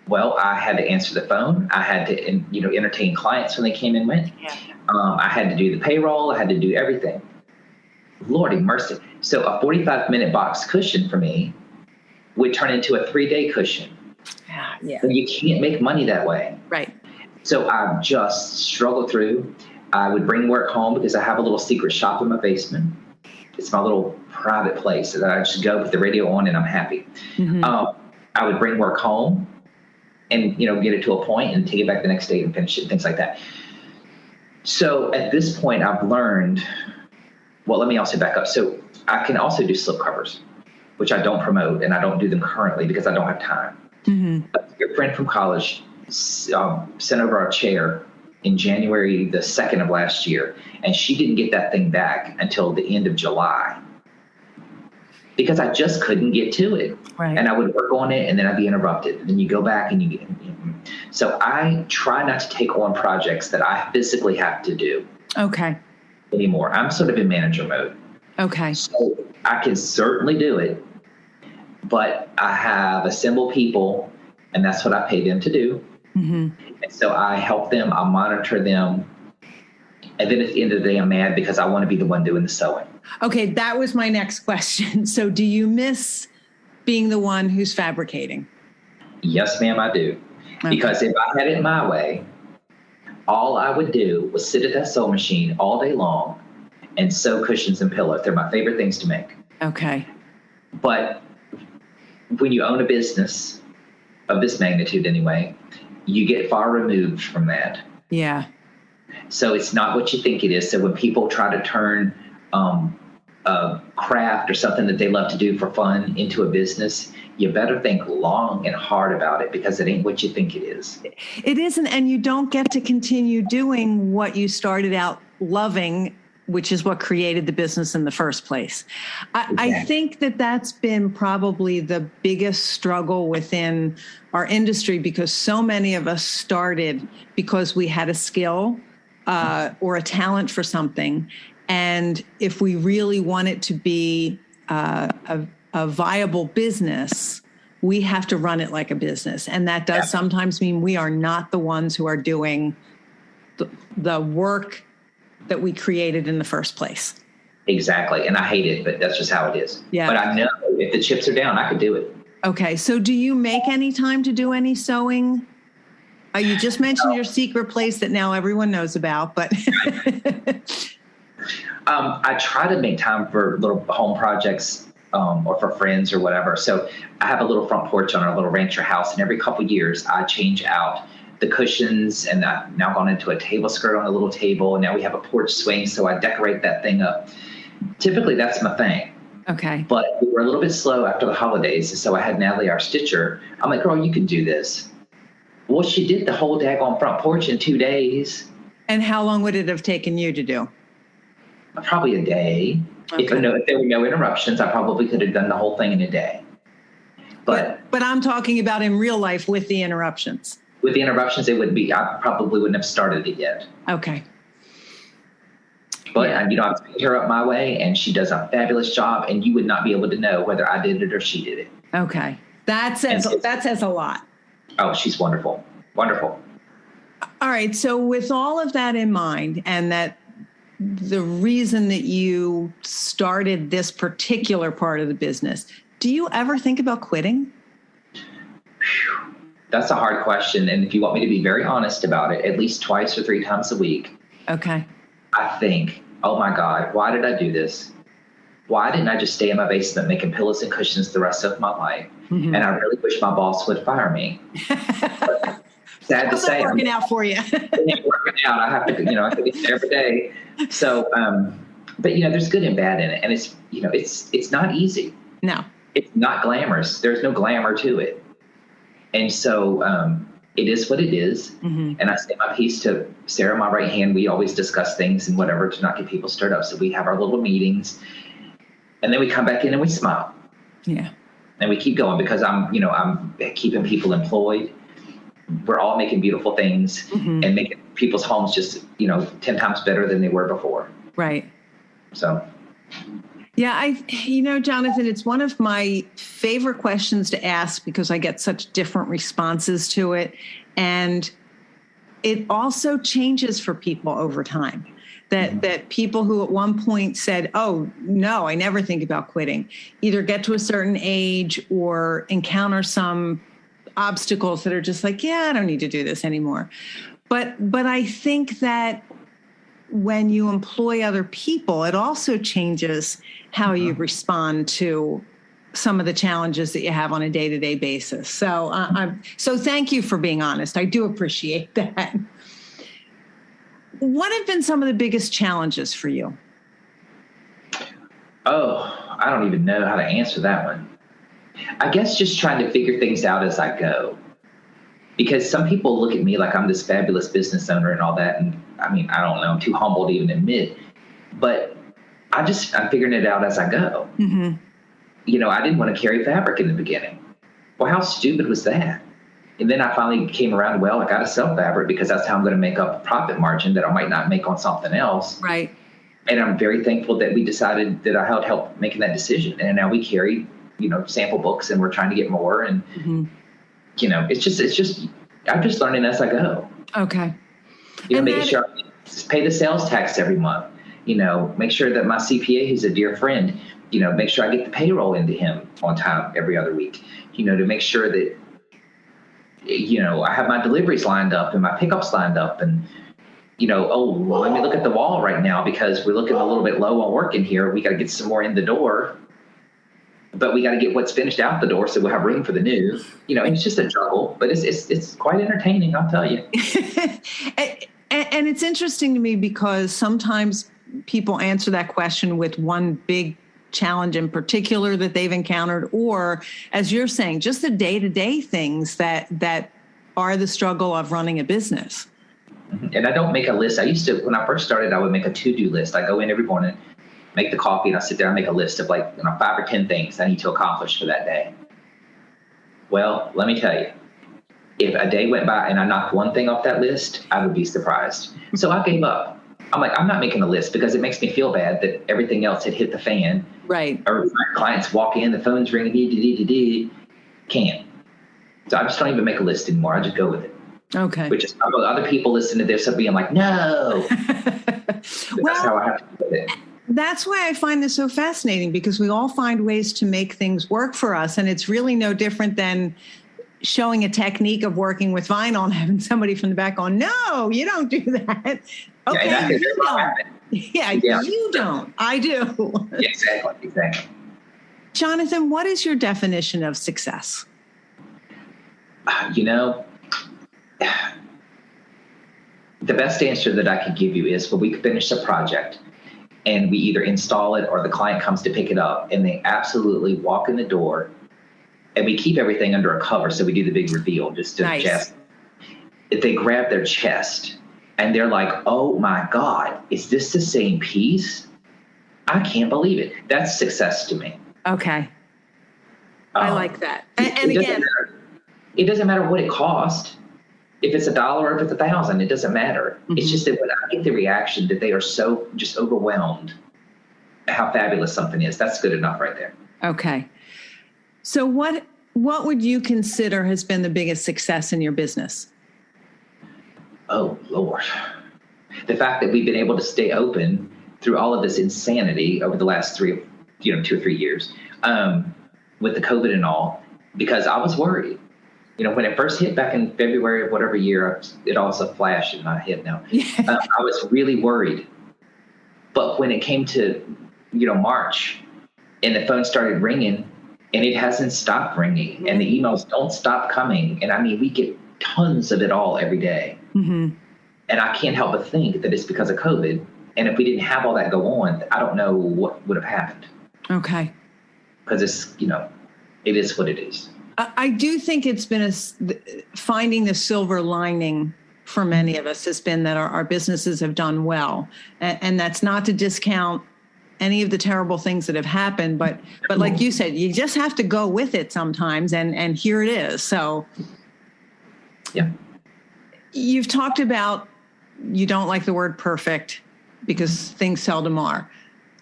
Well, I had to answer the phone. I had to, entertain clients when they came and went. Yeah. I had to do the payroll. I had to do everything. Lordy mercy. So a 45-minute box cushion for me would turn into a 3-day cushion. Yeah. And you can't make money that way. Right. So I just struggled through. I would bring work home because I have a little secret shop in my basement. It's my little private place that I just go with the radio on and I'm happy. Mm-hmm. I would bring work home and, get it to a point and take it back the next day and finish it, things like that. So at this point, I've learned, well, let me also back up. So I can also do slip covers, which I don't promote, and I don't do them currently because I don't have time. Mm-hmm. But your friend from college sent over our chair in January the 2nd of last year, and she didn't get that thing back until the end of July because I just couldn't get to it. Right. And I would work on it, and then I'd be interrupted. And then you go back and you get. So I try not to take on projects that I physically have to do. Okay. Anymore. I'm sort of in manager mode. Okay. So I can certainly do it, but I have assembled people, and that's what I pay them to do. Mm-hmm. And so I help them, I monitor them, and then at the end of the day, I'm mad because I want to be the one doing the sewing. Okay, that was my next question. So do you miss being the one who's fabricating? Yes, ma'am, I do. Okay. Because if I had it my way, all I would do was sit at that sewing machine all day long and sew cushions and pillows. They're my favorite things to make. Okay. But when you own a business of this magnitude anyway, you get far removed from that. Yeah. So it's not what you think it is. So when people try to turn a craft or something that they love to do for fun into a business, you better think long and hard about it because it ain't what you think it is. It isn't, and you don't get to continue doing what you started out loving, which is what created the business in the first place. Exactly. I think that that's been probably the biggest struggle within our industry because so many of us started because we had a skill or a talent for something. And if we really want it to be a viable business, we have to run it like a business. And that does sometimes mean we are not the ones who are doing the work that we created in the first place. Exactly. And I hate it, but that's just how it is. Yeah. But I know if the chips are down, I could do it. Okay. So do you make any time to do any sewing? You just mentioned your secret place that now everyone knows about, but I try to make time for little home projects or for friends or whatever. So I have a little front porch on our little rancher house, and every couple of years I change out the cushions, and I've now gone into a table skirt on a little table, and now we have a porch swing, so I decorate that thing up. Typically, that's my thing. Okay. But we were a little bit slow after the holidays, and so I had Natalie, our stitcher. I'm like, girl, you can do this. Well, she did the whole daggone front porch in 2 days. And how long would it have taken you to do? Probably a day. Okay. If there were no interruptions, I probably could have done the whole thing in a day. But I'm talking about in real life with the interruptions. With the interruptions, I probably wouldn't have started it yet. Okay. But, I've picked her up my way, and she does a fabulous job, and you would not be able to know whether I did it or she did it. Okay. That says a lot. Oh, she's wonderful. Wonderful. All right. So with all of that in mind, and that the reason that you started this particular part of the business, do you ever think about quitting? Whew. That's a hard question. And if you want me to be very honest about it, at least 2 or 3 times a week, okay, I think, oh my God, why did I do this? why didn't I just stay in my basement making pillows and cushions the rest of my life? Mm-hmm. And I really wish my boss would fire me. But sad to say, working out for you. It ain't working out. I have to, I have to get there every day. So, but there's good and bad in it, and it's not easy. No, it's not glamorous. There's no glamour to it, and so it is what it is. Mm-hmm. And I say my piece to Sarah, my right hand. We always discuss things and whatever to not get people stirred up. So we have our little meetings, and then we come back in and we smile. Yeah, and we keep going because I'm keeping people employed. We're all making beautiful things mm-hmm. and making people's homes just 10 times better than they were before. Right. So. Yeah, Jonathan, it's one of my favorite questions to ask because I get such different responses to it. And it also changes for people over time. That people who at one point said, oh, no, I never think about quitting, either get to a certain age or encounter some obstacles that are just like, yeah, I don't need to do this anymore. But I think that when you employ other people, it also changes how you respond to some of the challenges that you have on a day-to-day basis. So thank you for being honest. I do appreciate that. What have been some of the biggest challenges for you? Oh, I don't even know how to answer that one. I guess just trying to figure things out as I go. Because some people look at me like I'm this fabulous business owner and all that. And I mean, I don't know, I'm too humble to even admit. But I'm figuring it out as I go. Mm-hmm. I didn't want to carry fabric in the beginning. Well, how stupid was that? And then I finally came around, well, I got to sell fabric because that's how I'm going to make up a profit margin that I might not make on something else. Right. And I'm very thankful that we decided that I had help making that decision. And now we carry, sample books and we're trying to get more. And, mm-hmm. It's just, I'm just learning as I go. Okay. Making sure I pay the sales tax every month, make sure that my CPA, who's a dear friend, make sure I get the payroll into him on time every other week, to make sure that, I have my deliveries lined up and my pickups lined up and, let me look at the wall right now because we're looking a little bit low on work in here. We got to get some more in the door, but we got to get what's finished out the door so we'll have room for the new, and it's just a juggle, but it's quite entertaining, I'll tell you. And it's interesting to me because sometimes people answer that question with one big challenge in particular that they've encountered, or as you're saying, just the day-to-day things that are the struggle of running a business. And I don't make a list. When I first started, I would make a to-do list. I go in every morning, make the coffee, and I sit there and make a list of 5 or 10 things I need to accomplish for that day. Well, let me tell you, if a day went by and I knocked one thing off that list, I would be surprised. So I gave up. I'm like, I'm not making a list because it makes me feel bad that everything else had hit the fan. Right. Or my clients walk in, the phone's ringing, can't. So I just don't even make a list anymore. I just go with it. Okay. Which is other people listen to this and being like, no. That's how I have to do it. That's why I find this so fascinating because we all find ways to make things work for us. And it's really no different than showing a technique of working with vinyl and having somebody from the back going, no, you don't do that. Okay, yeah, you don't. Yeah, you don't. I do. Yeah, exactly. Jonathan, what is your definition of success? The best answer that I could give you is when we finish a project and we either install it or the client comes to pick it up and they absolutely walk in the door and we keep everything under a cover. So we do the big reveal just to chest. If they grab their chest and they're like, oh my God, is this the same piece? I can't believe it. That's success to me. Okay. I like that. And again, it doesn't matter what it cost. If it's $1 or if it's $1,000, it doesn't matter. Mm-hmm. It's just that when I get the reaction that they are so just overwhelmed at how fabulous something is, that's good enough right there. Okay. So what would you consider has been the biggest success in your business? Oh, Lord. The fact that we've been able to stay open through all of this insanity over the last 2 or 3 years with the COVID and all, because I was worried. When it first hit back in February of whatever year, it also flashed in my head now. I was really worried. But when it came to, March, And the phone started ringing, and it hasn't stopped ringing, and the emails don't stop coming. And I mean, we get tons of it all every day. Mm-hmm. And I can't help but think that it's because of COVID. And if we didn't have all that go on, I don't know what would have happened. Okay. Because it's, it is what it is. I do think it's been finding the silver lining for many of us has been that our businesses have done well. And that's not to discount any of the terrible things that have happened, but like you said, you just have to go with it sometimes, and here it is. So yeah. You've talked about you don't like the word perfect because things seldom are.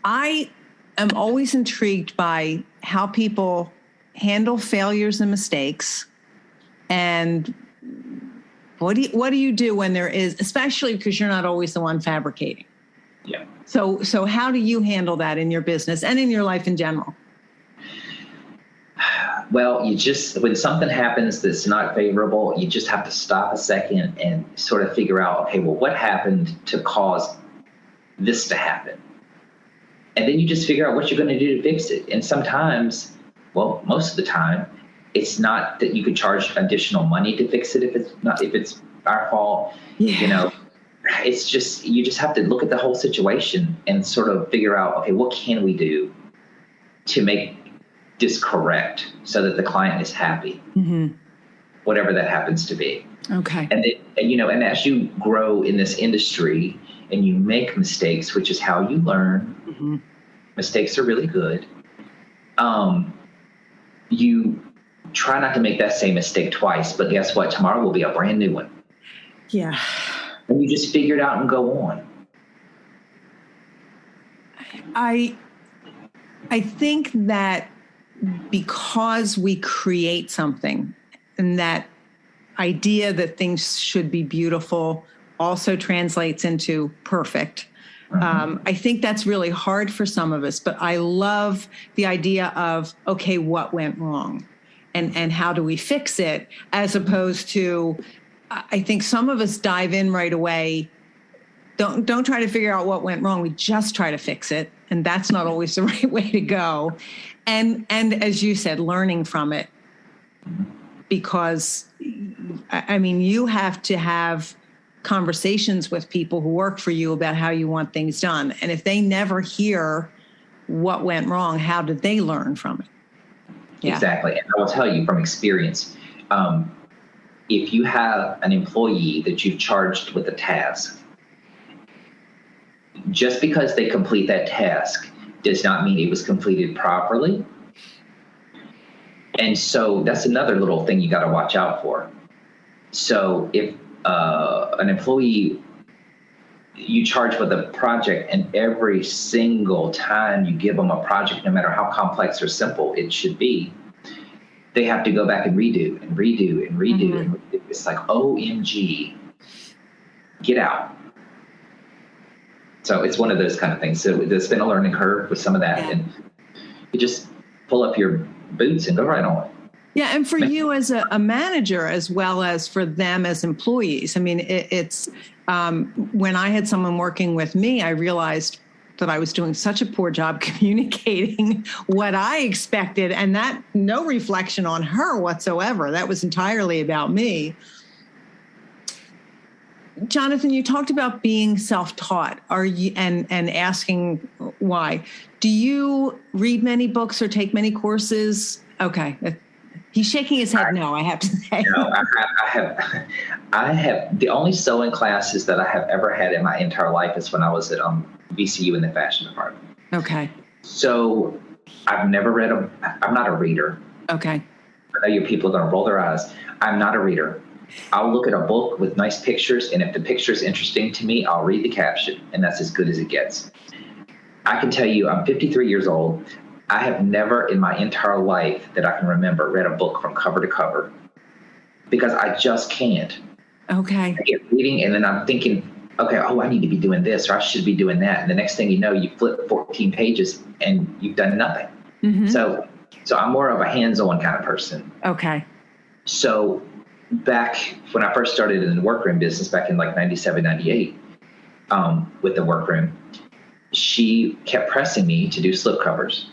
I am always intrigued by how people handle failures and mistakes, and what do you do when there is, especially because you're not always the one fabricating. Yeah. So how do you handle that in your business and in your life in general? Well, when something happens that's not favorable, you just have to stop a second and sort of figure out, okay, well, what happened to cause this to happen? And then you just figure out what you're going to do to fix it. And sometimes, well, most of the time, it's not that you could charge additional money to fix it if it's our fault. Yeah. It's just, you just have to look at the whole situation and sort of figure out, okay, what can we do to make this correct so that the client is happy, whatever that happens to be. Okay. And then, and as you grow in this industry and you make mistakes, which is how you learn, mistakes are really good. You try not to make that same mistake twice, but guess what? Tomorrow will be a brand new one. Yeah. And you just figure it out and go on. I think that because we create something, and that idea that things should be beautiful also translates into perfect. I think that's really hard for some of us, but I love the idea of, okay, what went wrong and how do we fix it, as opposed to, I think some of us dive in right away. Don't try to figure out what went wrong. We just try to fix it. And that's not always the right way to go. And as you said, learning from it, because I mean, you have to have conversations with people who work for you about how you want things done. And if they never hear what went wrong, how did they learn from it? Yeah. Exactly. And I will tell you from experience, if you have an employee that you've charged with a task, just because they complete that task does not mean it was completed properly. And so that's another little thing you got to watch out for. So if an employee you charge with a project, and every single time you give them a project, no matter how complex or simple it should be, they have to go back and redo and redo and redo and redo. It's like, OMG, get out. So it's one of those kind of things. So there's been a learning curve with some of that, and you just pull up your boots and go right on. Yeah, and for you as a manager, as well as for them as employees. I mean, it's when I had someone working with me, I realized that I was doing such a poor job communicating what I expected, and that no reflection on her whatsoever. That was entirely about me. Jonathan, you talked about being self-taught. Are you and asking why? Do you read many books or take many courses? Okay. He's shaking his head no, I have to say. No, I have the only sewing classes that I have ever had in my entire life is when I was at VCU in the fashion department. Okay. So I've never read I'm not a reader. Okay. I know you people are going to roll their eyes. I'm not a reader. I'll look at a book with nice pictures, and if the picture is interesting to me, I'll read the caption, and that's as good as it gets. I can tell you, I'm 53 years old. I have never in my entire life that I can remember read a book from cover to cover because I just can't. Okay. I get reading, and then I'm thinking, okay, I need to be doing this, or I should be doing that. And the next thing you know, you flip 14 pages and you've done nothing. Mm-hmm. So I'm more of a hands-on kind of person. Okay. So back when I first started in the workroom business back in like 97, 98, with the workroom, she kept pressing me to do slip covers.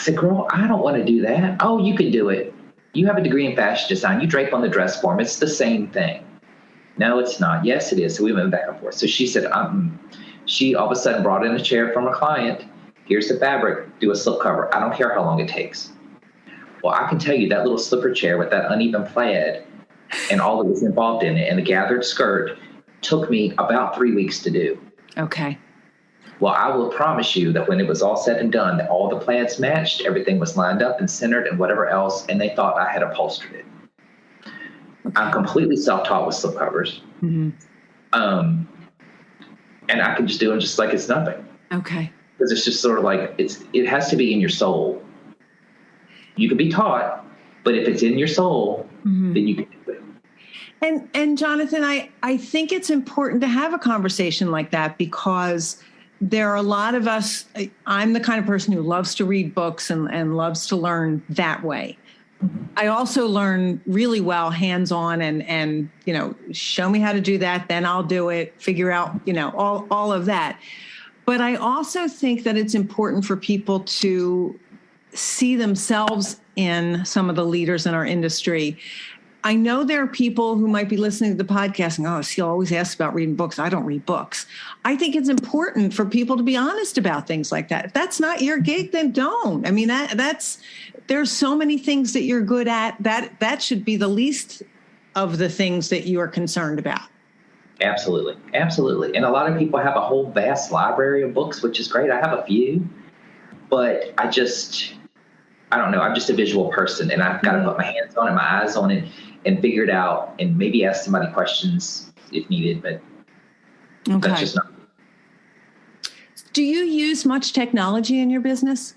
said, girl, I don't want to do that. Oh, you can do it. You have a degree in fashion design. You drape on the dress form. It's the same thing. No, it's not. Yes, it is. So we went back and forth. So she said, she all of a sudden brought in a chair from a client. Here's the fabric. Do a slip cover. I don't care how long it takes. Well, I can tell you that little slipper chair with that uneven plaid and all that was involved in it and the gathered skirt took me about 3 weeks to do. Okay. Well, I will promise you that when it was all said and done, that all the plaids matched, everything was lined up and centered and whatever else, and they thought I had upholstered it. Okay. I'm completely self-taught with slip covers. Mm-hmm. And I can just do them just like it's nothing. Okay. Because it's just sort of like, it has to be in your soul. You can be taught, but if it's in your soul, mm-hmm. then you can do it. And Jonathan, I think it's important to have a conversation like that because there are a lot of us. I'm the kind of person who loves to read books and loves to learn that way. I also learn really well hands-on and, show me how to do that, then I'll do it, figure out, all of that. But I also think that it's important for people to see themselves in some of the leaders in our industry. I know there are people who might be listening to the podcast and, she always asks about reading books. I don't read books. I think it's important for people to be honest about things like that. If that's not your gig, then don't. I mean, there's so many things that you're good at. That should be the least of the things that you are concerned about. Absolutely. Absolutely. And a lot of people have a whole vast library of books, which is great. I have a few, but I don't know. I'm just a visual person and I've got to put my hands on it, my eyes on it and figure it out and maybe ask somebody questions if needed, but that's just not. Do you use much technology in your business?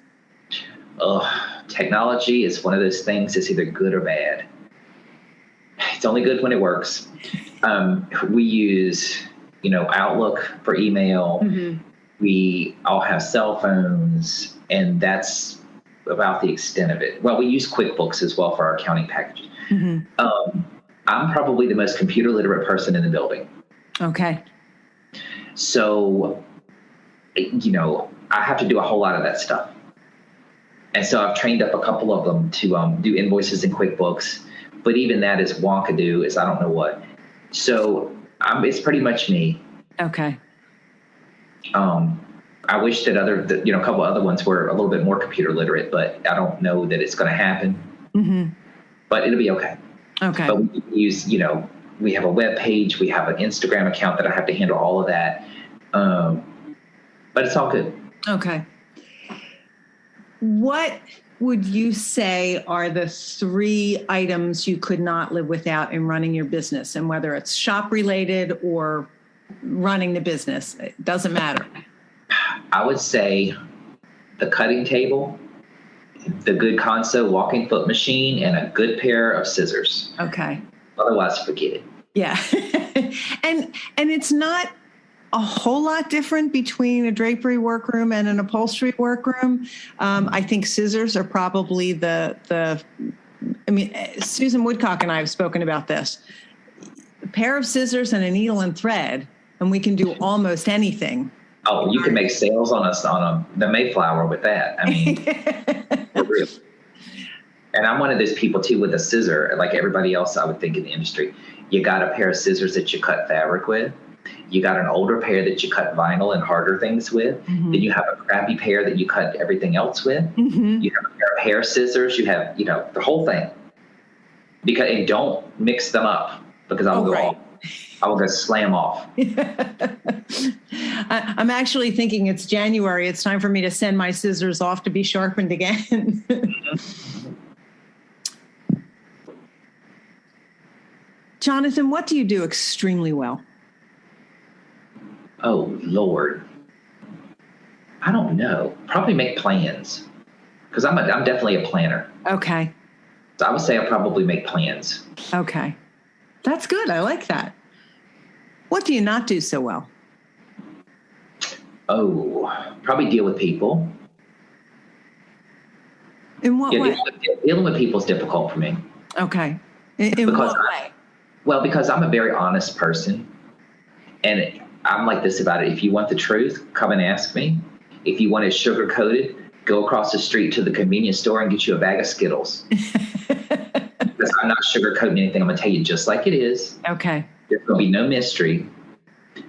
Technology is one of those things that's either good or bad. It's only good when it works. We use, Outlook for email. Mm-hmm. We all have cell phones, and that's about the extent of it. Well, we use QuickBooks as well for our accounting packages. Mm-hmm. I'm probably the most computer literate person in the building. Okay. So, I have to do a whole lot of that stuff. And so I've trained up a couple of them to do invoices in QuickBooks. But even that is wonkadoo, is I don't know what. So it's pretty much me. Okay. I wish that a couple other ones were a little bit more computer literate, but I don't know that it's going to happen. Mm-hmm. But it'll be okay. Okay. But we use, we have a web page, we have an Instagram account that I have to handle all of that. But it's all good. Okay. What would you say are the 3 items you could not live without in running your business? And whether it's shop related or running the business, it doesn't matter. I would say the cutting table, the good console walking foot machine, and a good pair of scissors. Okay. Otherwise, forget it. Yeah. and it's not a whole lot different between a drapery workroom and an upholstery workroom. I think scissors are probably Susan Woodcock and I have spoken about this. A pair of scissors and a needle and thread, and we can do almost anything. Oh, you can make sales on the Mayflower with that. I mean, for real. And I'm one of those people too with a scissor, like everybody else I would think in the industry. You got a pair of scissors that you cut fabric with. You got an older pair that you cut vinyl and harder things with. Mm-hmm. Then you have a crappy pair that you cut everything else with. Mm-hmm. You have a pair of hair scissors. You have, the whole thing. And don't mix them up because I will go slam off. I'm actually thinking it's January. It's time for me to send my scissors off to be sharpened again. Jonathan, what do you do extremely well? Oh, Lord. I don't know. Probably make plans because I'm definitely a planner. Okay. So I would say I probably make plans. Okay. That's good. I like that. What do you not do so well? Oh, probably deal with people. In what way? Dealing with people is difficult for me. Okay. In what way? Well, because I'm a very honest person. And I'm like this about it. If you want the truth, come and ask me. If you want it sugar-coated, go across the street to the convenience store and get you a bag of Skittles. Because I'm not sugarcoating anything. I'm going to tell you just like it is. Okay. There's going to be no mystery.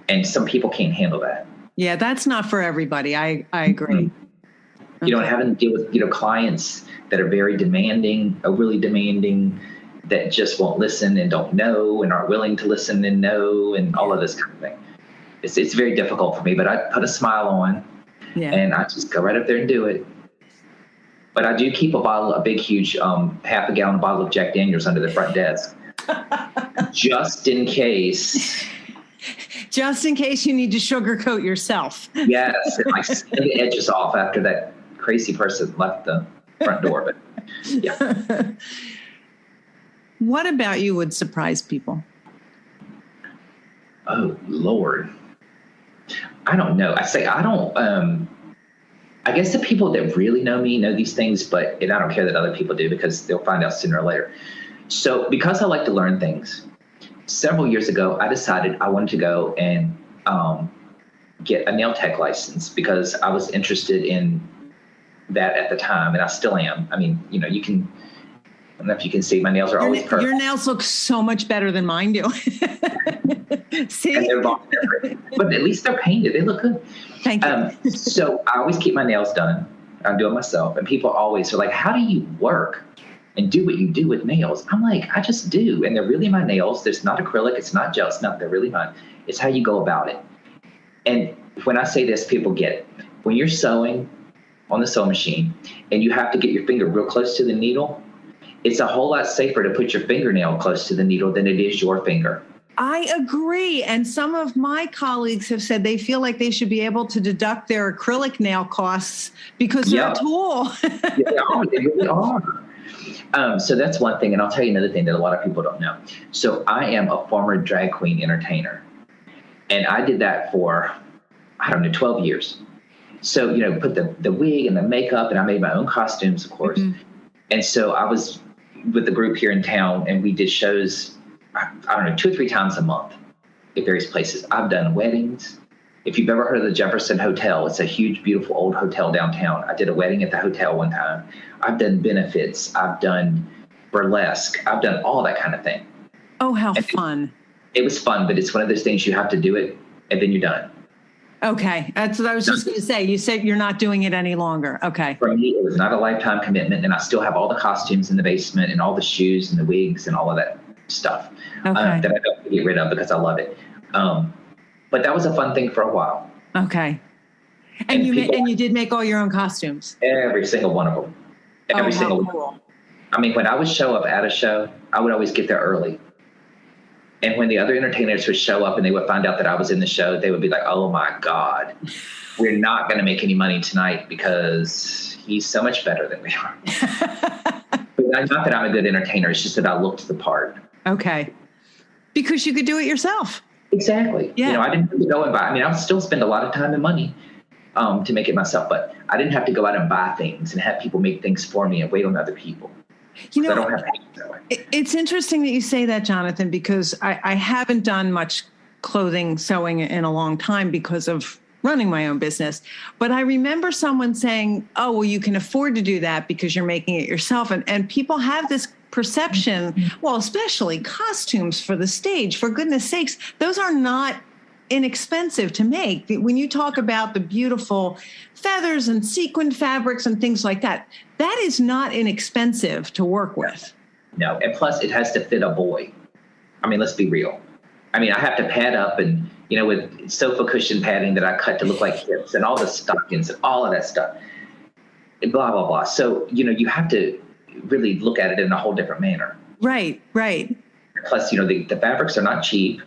And some people can't handle that. Yeah, that's not for everybody. I agree. Mm-hmm. You know, having to deal with, clients that are very demanding, really demanding, that just won't listen and don't know and aren't willing to listen and know and all of this kind of thing. It's very difficult for me, but I put a smile on and I just go right up there and do it. But I do keep a big, huge, half a gallon bottle of Jack Daniels under the front desk, just in case. Just in case you need to sugarcoat yourself. Yes, and I sand the edges off after that crazy person left the front door. But yeah. What about you would surprise people? Oh, Lord. I don't know. I guess the people that really know me know these things, and I don't care that other people do because they'll find out sooner or later. So because I like to learn things, several years ago, I decided I wanted to go and get a nail tech license because I was interested in that at the time, and I still am. I mean, you can, I don't know if you can see, my nails are always perfect. Your nails look so much better than mine do. See? And they're long, but at least they're painted. They look good. Thank you. So I always keep my nails done. I do it myself. And people always are like, how do you work and do what you do with nails? I'm like, I just do. And they're really my nails. There's not acrylic. It's not gel. It's not, they're really mine. It's how you go about it. And when I say this, people get it. When you're sewing on the sewing machine and you have to get your finger real close to the needle, it's a whole lot safer to put your fingernail close to the needle than it is your finger. I agree. And some of my colleagues have said they feel like they should be able to deduct their acrylic nail costs because they're a tool. They really are. So that's one thing. And I'll tell you another thing that a lot of people don't know. So I am a former drag queen entertainer. And I did that for, 12 years. So, put the wig and the makeup, and I made my own costumes, of course. Mm-hmm. And so I was with the group here in town, and we did shows, 2 or 3 times a month at various places. I've done weddings. If you've ever heard of the Jefferson Hotel, it's a huge, beautiful old hotel downtown. I did a wedding at the hotel one time. I've done benefits. I've done burlesque. I've done all that kind of thing. Oh, how fun. It was fun, but it's one of those things you have to do it, and then you're done. Okay. That's what I was just going to say. You said you're not doing it any longer. Okay. For me, it was not a lifetime commitment, and I still have all the costumes in the basement and all the shoes and the wigs and all of that stuff that I don't get rid of because I love it. But that was a fun thing for a while. Okay. And you did make all your own costumes? Every single one of them. Every single one. I mean, when I would show up at a show, I would always get there early. And when the other entertainers would show up and they would find out that I was in the show, they would be like, oh, my God, we're not going to make any money tonight because he's so much better than we are. But not that I'm a good entertainer. It's just that I looked the part. Okay. Because you could do it yourself. Exactly. Yeah. I didn't have to go and buy. I mean, I would still spend a lot of time and money to make it myself. But I didn't have to go out and buy things and have people make things for me and wait on other people. I don't have it's interesting that you say that, Jonathan, because I haven't done much clothing sewing in a long time because of running my own business. But I remember someone saying, oh, well, you can afford to do that because you're making it yourself. And people have this perception, well, especially costumes for the stage, for goodness sakes, those are not inexpensive to make. When you talk about the beautiful feathers and sequined fabrics and things like that, that is not inexpensive to work with. No, and plus it has to fit a boy. I mean, let's be real. I mean, I have to pad up and, with sofa cushion padding that I cut to look like hips and all the stockings and all of that stuff, and blah, blah, blah. So, you have to really look at it in a whole different manner. Right. Plus, the fabrics are not cheap.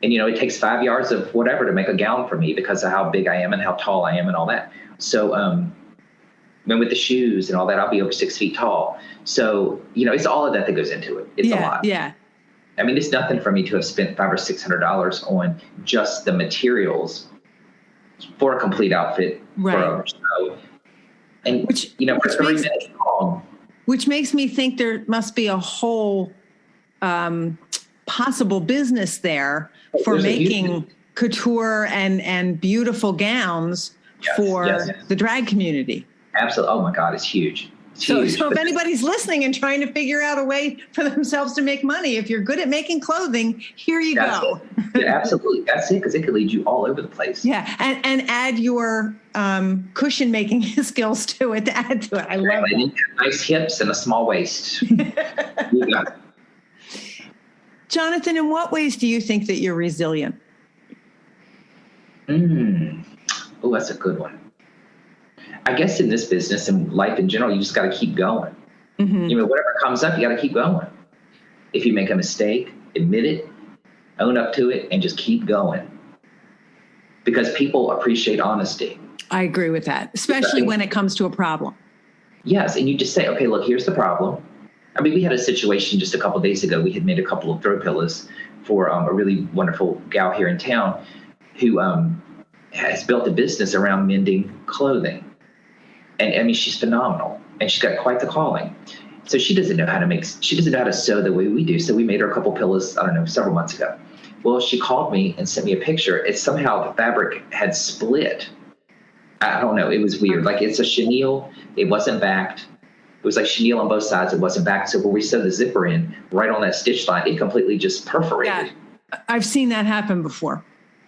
And, it takes 5 yards of whatever to make a gown for me because of how big I am and how tall I am and all that. So, and with the shoes and all that, I'll be over 6 feet tall. So, it's all of that goes into it. It's a lot. Yeah. I mean, it's nothing for me to have spent $500 or $600 on just the materials for a complete outfit for a show. And, for 30 minutes long. Which makes me think there must be a whole possible business there for making couture and beautiful gowns for the drag community. Absolutely. Oh my God, it's huge. It's So, huge. so if anybody's listening and trying to figure out a way for themselves to make money, if you're good at making clothing, here you go. Yeah, absolutely. That's it, because it could lead you all over the place. Yeah, and add your cushion making skills to it to add to it. I love that. Nice hips and a small waist. Yeah. Jonathan, in what ways do you think that you're resilient? Oh, that's a good one. I guess in this business and life in general, you just got to keep going. Whatever comes up, you got to keep going. If you make a mistake, admit it, own up to it, and just keep going. Because people appreciate honesty. I agree with that, especially when it comes to a problem. Yes, and you just say, okay, look, here's the problem. I mean, we had a situation just a couple of days ago. We had made a couple of throw pillows for a really wonderful gal here in town who has built a business around mending clothing. And I mean, she's phenomenal, and she's got quite the calling. So she doesn't know how to sew the way we do. So we made her a couple pillows, I don't know, several months ago. Well, she called me and sent me a picture. It's somehow the fabric had split. I don't know. It was weird. Like, it's a chenille. It wasn't backed. It was like chenille on both sides. It wasn't backed. So when we sewed the zipper in, right on that stitch line, it completely just perforated. Yeah, I've seen that happen before.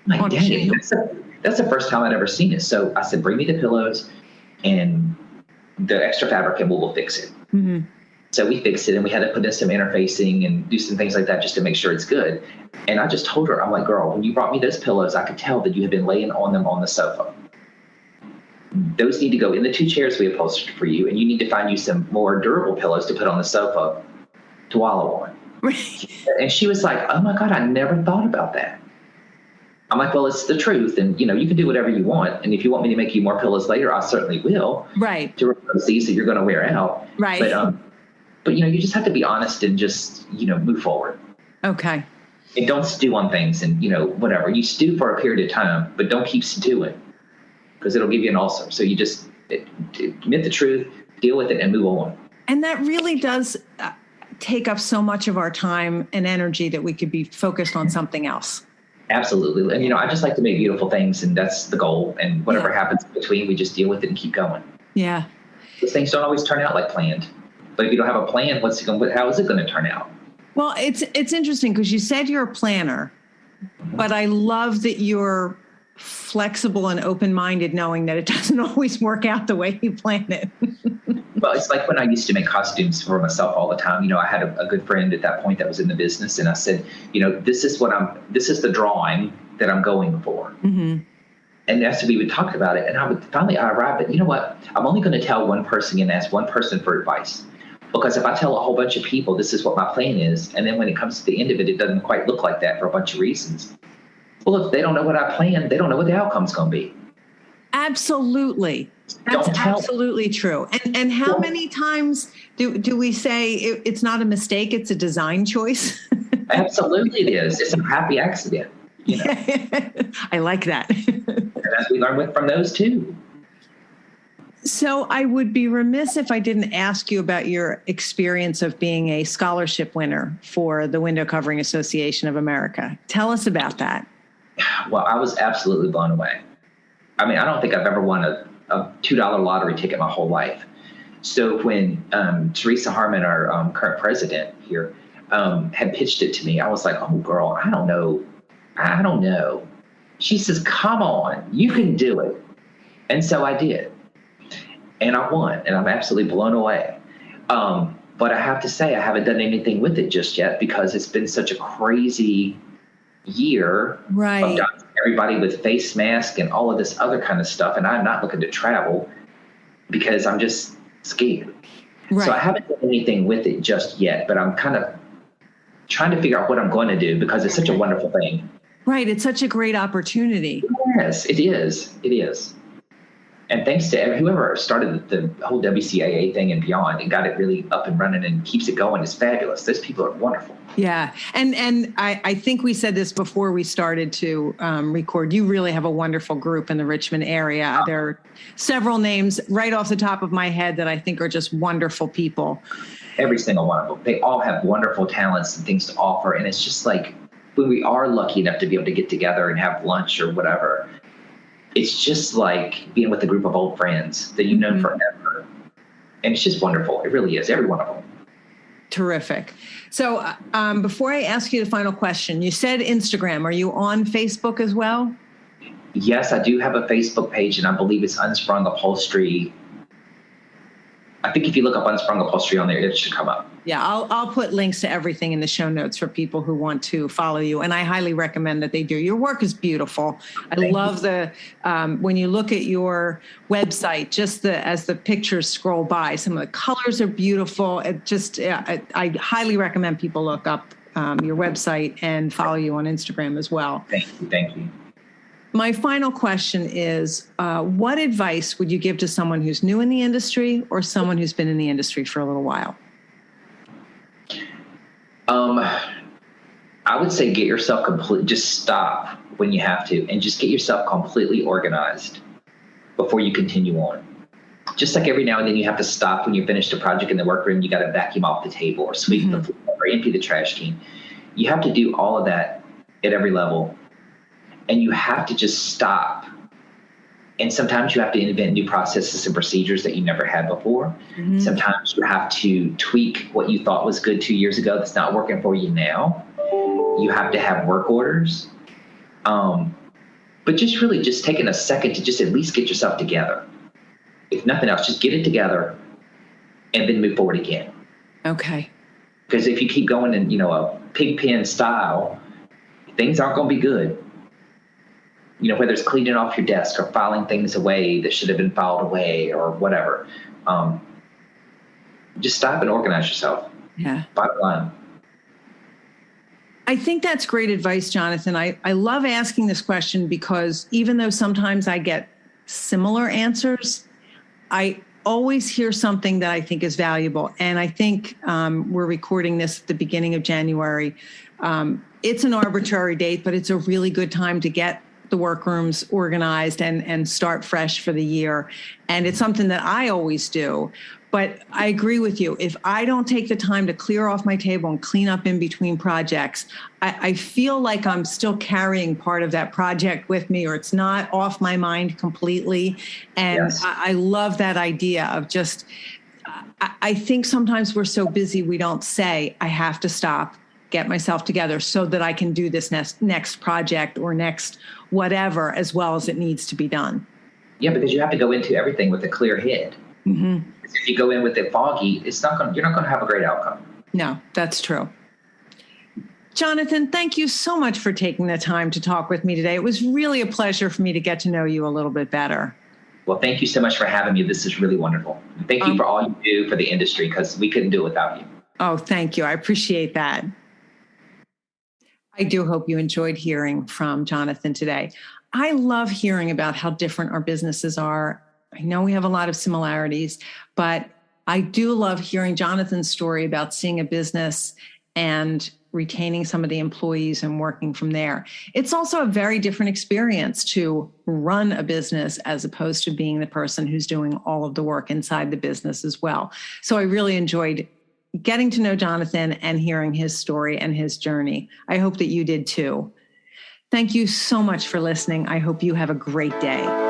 Like, dang, that's the first time I'd ever seen it. So I said, bring me the pillows and the extra fabric, and we'll fix it. So we fixed it, and we had to put in some interfacing and do some things like that just to make sure it's good. And I just told her, I'm like, girl, when you brought me those pillows, I could tell that you had been laying on them on the sofa. Those need to go in the 2 chairs we upholstered for you, and you need to find you some more durable pillows to put on the sofa to wallow on. And she was like, oh my God, I never thought about that. I'm like, well, it's the truth. And, you can do whatever you want. And if you want me to make you more pillows later, I certainly will. Right. To replace these that you're going to wear out. Right. But you just have to be honest and just, move forward. Okay. And don't stew on things and, whatever. You stew for a period of time, but don't keep stewing because it'll give you an ulcer. So you just admit the truth, deal with it, and move on. And that really does take up so much of our time and energy that we could be focused on something else. Absolutely. And, I just like to make beautiful things, and that's the goal. And whatever happens in between, we just deal with it and keep going. Yeah. Those things don't always turn out like planned. But if you don't have a plan, how is it going to turn out? Well, it's interesting because you said you're a planner, but I love that you're flexible and open-minded, knowing that it doesn't always work out the way you plan it. Well, it's like when I used to make costumes for myself all the time. I had a good friend at that point that was in the business, and I said, this is the drawing that I'm going for. Mm-hmm. And as we would talk about it, and I arrived at, you know what? I'm only going to tell one person and ask one person for advice. Because if I tell a whole bunch of people this is what my plan is, and then when it comes to the end of it, it doesn't quite look like that for a bunch of reasons. Well, if they don't know what I planned, they don't know what the outcome's going to be. Absolutely. That's absolutely true. And how many times do we say it's not a mistake, it's a design choice? Absolutely it is. It's a happy accident. I like that. And as we learn from those too. So I would be remiss if I didn't ask you about your experience of being a scholarship winner for the Window Covering Association of America. Tell us about that. Well, I was absolutely blown away. I mean, I don't think I've ever won a $2 lottery ticket my whole life. So when Teresa Harmon, our current president here, had pitched it to me, I was like, oh, girl, I don't know. She says, come on, you can do it. And so I did. And I won, and I'm absolutely blown away. But I have to say, I haven't done anything with it just yet because it's been such a crazy year. Right. Of everybody with face masks and all of this other kind of stuff. And I'm not looking to travel because I'm just scared. Right. So I haven't done anything with it just yet, but I'm kind of trying to figure out what I'm going to do because it's such a wonderful thing. Right. It's such a great opportunity. Yes, it is. It is. And thanks to whoever started the whole WCAA thing and beyond and got it really up and running and keeps it going is fabulous. Those people are wonderful. Yeah. And I think we said this before we started to record. You really have a wonderful group in the Richmond area. There are several names right off the top of my head that I think are just wonderful people. Every single one of them. They all have wonderful talents and things to offer. And it's just like when we are lucky enough to be able to get together and have lunch or whatever, it's just like being with a group of old friends that you've known forever. And it's just wonderful. It really is. Every one of them. Terrific. So before I ask you the final question, you said Instagram. Are you on Facebook as well? Yes, I do have a Facebook page, and I believe it's Unsprung Upholstery. I think if you look up Unsprung Upholstery on there, it should come up. Yeah, I'll put links to everything in the show notes for people who want to follow you, and I highly recommend that they do. Your work is beautiful. I love the when you look at your website, just as the pictures scroll by, some of the colors are beautiful. It just I highly recommend people look up your website and follow you on Instagram as well. Thank you. My final question is, what advice would you give to someone who's new in the industry or someone who's been in the industry for a little while? I would say get yourself just stop when you have to, and just get yourself completely organized before you continue on. Just like every now and then you have to stop when you finish a project in the workroom, you got to vacuum off the table or sweep the floor or empty the trash can. You have to do all of that at every level, and you have to just stop. And sometimes you have to invent new processes and procedures that you never had before. Mm-hmm. Sometimes you have to tweak what you thought was good 2 years ago that's not working for you now. You have to have work orders. But just taking a second to just at least get yourself together. If nothing else, just get it together and then move forward again. Okay. Because if you keep going in, a pig pen style, things aren't going to be good. Whether it's cleaning off your desk or filing things away that should have been filed away or whatever. Just stop and organize yourself. Yeah. Bottom line. I think that's great advice, Jonathan. I love asking this question because even though sometimes I get similar answers, I always hear something that I think is valuable. And I think we're recording this at the beginning of January. It's an arbitrary date, but it's a really good time to get the workrooms organized and start fresh for the year. And it's something that I always do. But I agree with you. If I don't take the time to clear off my table and clean up in between projects, I feel like I'm still carrying part of that project with me, or it's not off my mind completely. And yes. I love that idea of just, I think sometimes we're so busy we don't say, I have to stop, get myself together so that I can do this next project or next whatever as well as it needs to be done. Yeah, because you have to go into everything with a clear head. Mm-hmm. If you go in with it foggy, you're not going to have a great outcome. No, that's true. Jonathan, thank you so much for taking the time to talk with me today. It was really a pleasure for me to get to know you a little bit better. Well, thank you so much for having me. This is really wonderful. Thank you for all you do for the industry, because we couldn't do it without you. Oh, thank you. I appreciate that. I do hope you enjoyed hearing from Jonathan today. I love hearing about how different our businesses are. I know we have a lot of similarities, but I do love hearing Jonathan's story about seeing a business and retaining some of the employees and working from there. It's also a very different experience to run a business as opposed to being the person who's doing all of the work inside the business as well. So I really enjoyed getting to know Jonathan and hearing his story and his journey. I hope that you did too. Thank you so much for listening. I hope you have a great day.